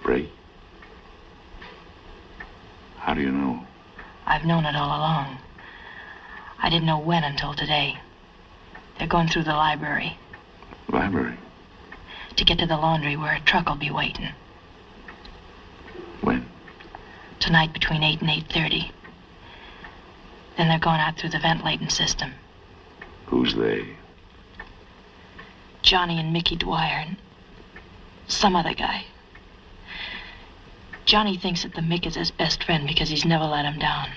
Break? How do you know? I've known it all along. I didn't know when until today. They're going through the library. Library? To get to the laundry where a truck will be waiting. When? Tonight between 8 and 8:30. Then they're going out through the ventilating system. Who's they? Johnny and Mickey Dwyer and some other guy. Johnny thinks that the Mick is his best friend because he's never let him down.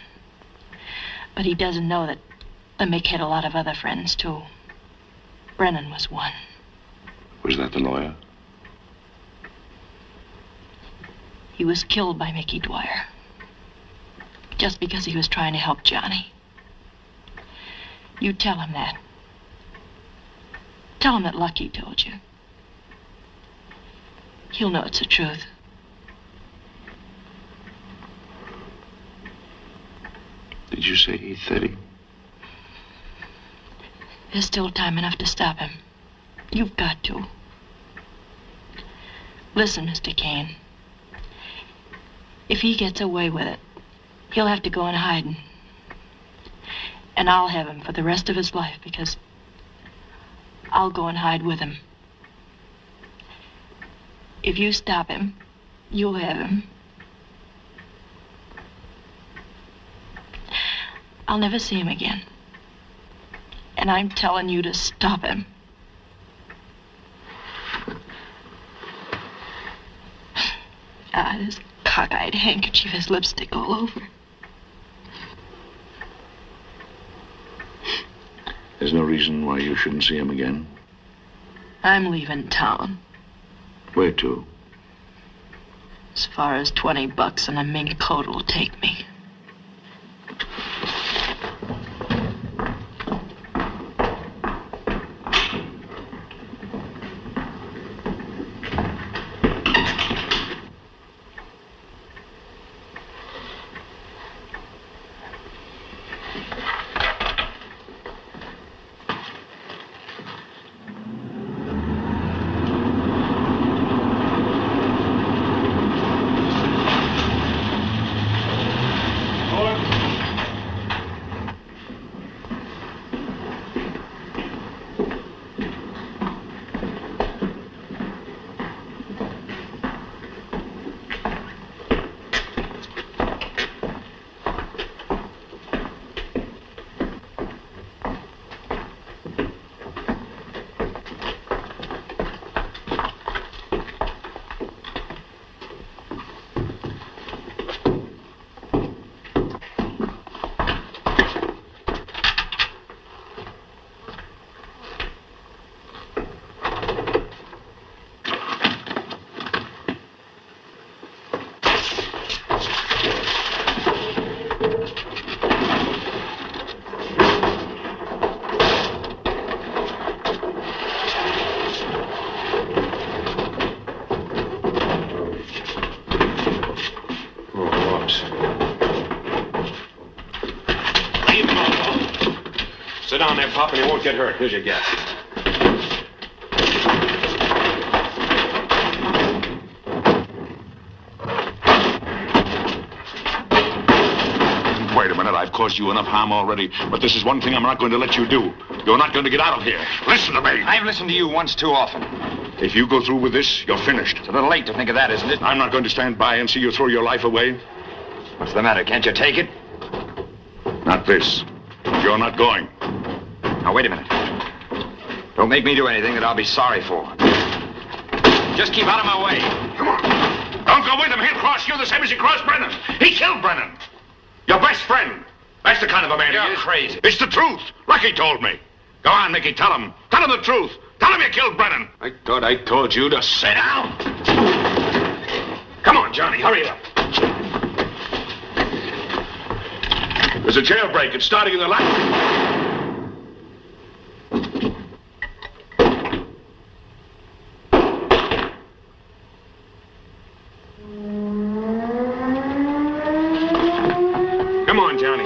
But he doesn't know that the Mick had a lot of other friends, too. Brennan was one. Was that the lawyer? He was killed by Mickey Dwyer. Just because he was trying to help Johnny. You tell him that. Tell him that Lucky told you. He'll know it's the truth. Did you say 8:30? There's still time enough to stop him. You've got to. Listen, Mr. Kane. If he gets away with it, he'll have to go in hiding. And I'll have him for the rest of his life because I'll go and hide with him. If you stop him, you'll have him. I'll never see him again. And I'm telling you to stop him. This cockeyed handkerchief has lipstick all over. There's no reason why you shouldn't see him again? I'm leaving town. Where to? As far as $20 and a mink coat will take me. Sit down there, Pop, and you won't get hurt. Here's your gas. Wait a minute, I've caused you enough harm already, but this is one thing I'm not going to let you do. You're not going to get out of here. Listen to me. I've listened to you once too often. If you go through with this, you're finished. It's a little late to think of that, isn't it? I'm not going to stand by and see you throw your life away. What's the matter? Can't you take it? Not this. You're not going. Now, wait a minute. Don't make me do anything that I'll be sorry for. Just keep out of my way. Come on. Don't go with him. He'll cross you the same as he crossed Brennan. He killed Brennan. Your best friend. That's the kind of a man he is. You're crazy. It's the truth. Like he told me. Go on, Mickey. Tell him. Tell him the truth. Tell him you killed Brennan. I thought I told you to sit down. Come on, Johnny. Hurry up. There's a jailbreak. It's starting in the light. Come on, Johnny.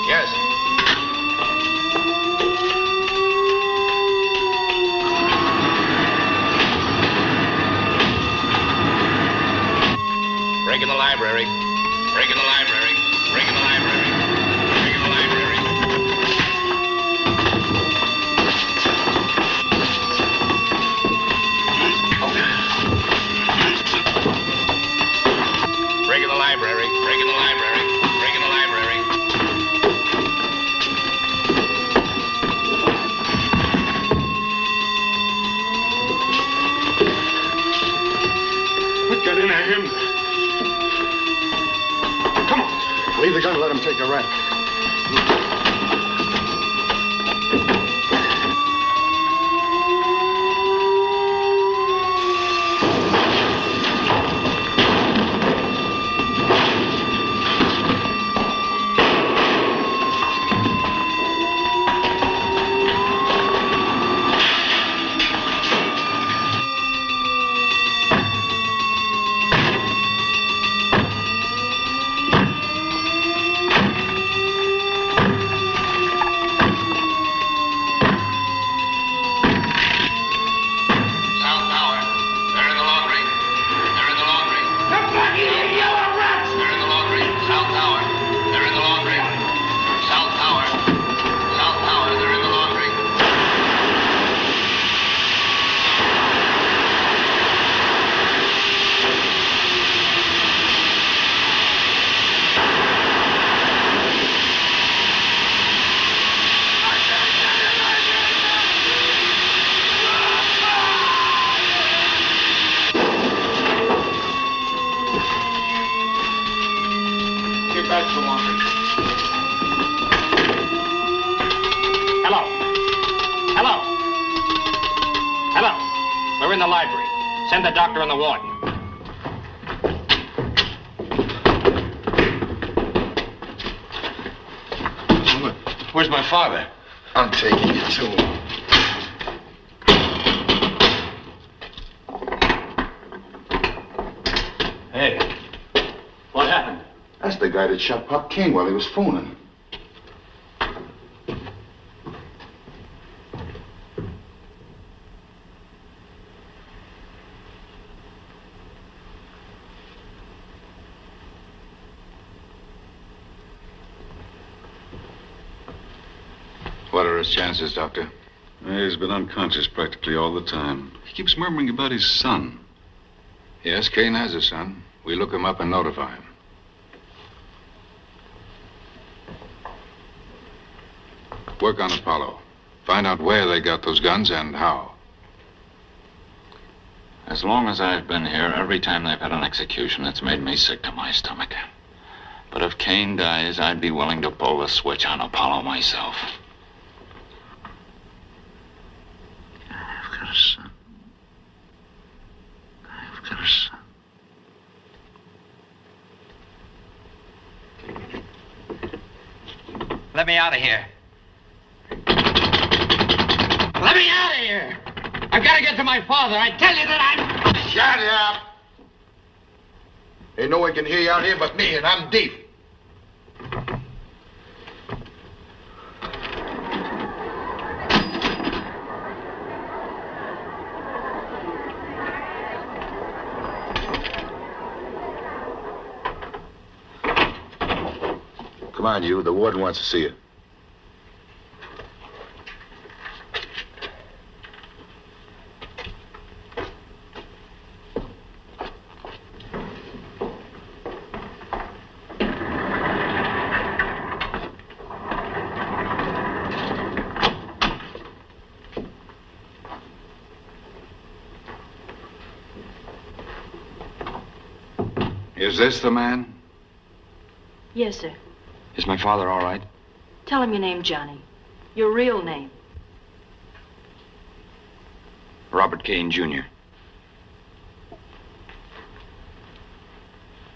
Yes. Break in the library. Break in the library. Break in the library. Break in the library. Break in the library. Break in the library. Break in the library. What got into him? Come on. Leave the gun and let him take a rap. We're in the library. Send the doctor and the warden. Where's my father? I'm taking you to him. Hey, what happened? That's the guy that shot Pop King while he was phoning. What are his chances, Doctor? He's been unconscious practically all the time. He keeps murmuring about his son. Yes, Kane has a son. We look him up and notify him. Work on Apollo. Find out where they got those guns and how. As long as I've been here, every time they've had an execution, it's made me sick to my stomach. But if Kane dies, I'd be willing to pull the switch on Apollo myself. I've got a son. I've got a son. Let me out of here. Let me out of here! I've got to get to my father. I tell you that I'm... Shut up! Ain't no one can hear you out here but me, and I'm deaf. Come on, you. The warden wants to see you. Is this the man? Yes, sir. Is my father all right? Tell him your name, Johnny. Your real name. Robert Kane, Jr.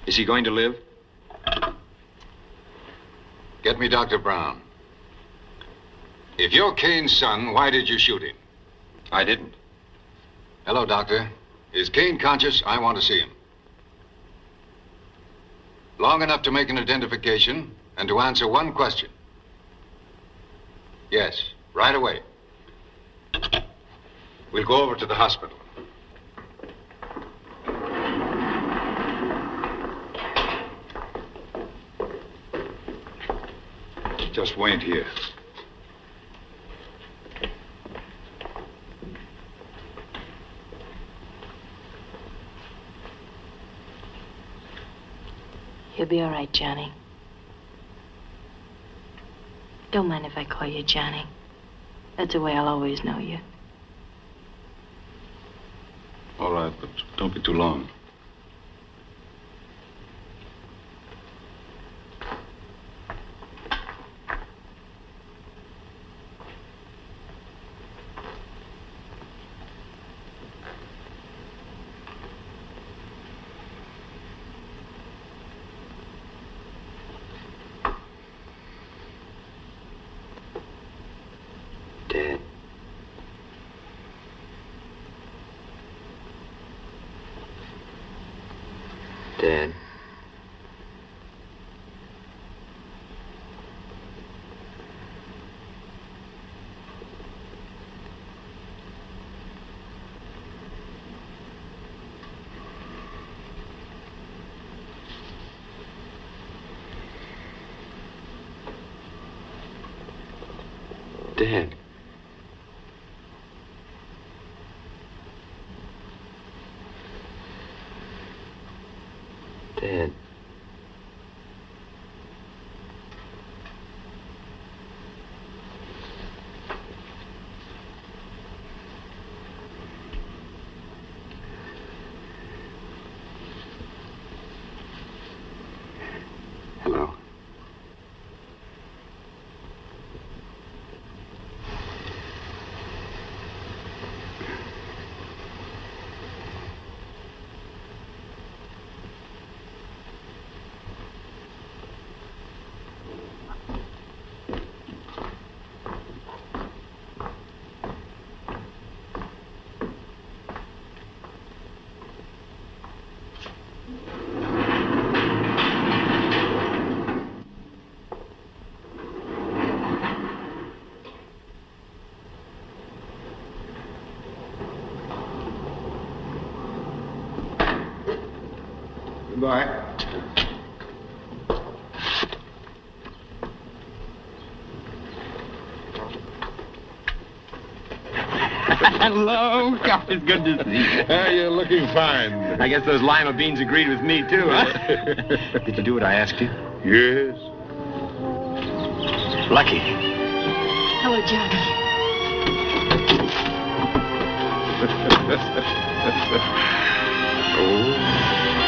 Is he going to live? Get me Dr. Brown. If you're Kane's son, why did you shoot him? I didn't. Hello, Doctor. Is Kane conscious? I want to see him. Long enough to make an identification and to answer one question. Yes, right away. We'll go over to the hospital. Just wait here. You'll be all right, Johnny. Don't mind if I call you Johnny. That's the way I'll always know you. All right, but don't be too long. Dad. Dad. Dad. Dad. Hello. Goodbye. Hello. God, it's good to see you. You're looking fine. I guess those lima beans agreed with me, too, huh? Did you do what I asked you? Yes. Lucky. Hello, Johnny. Oh.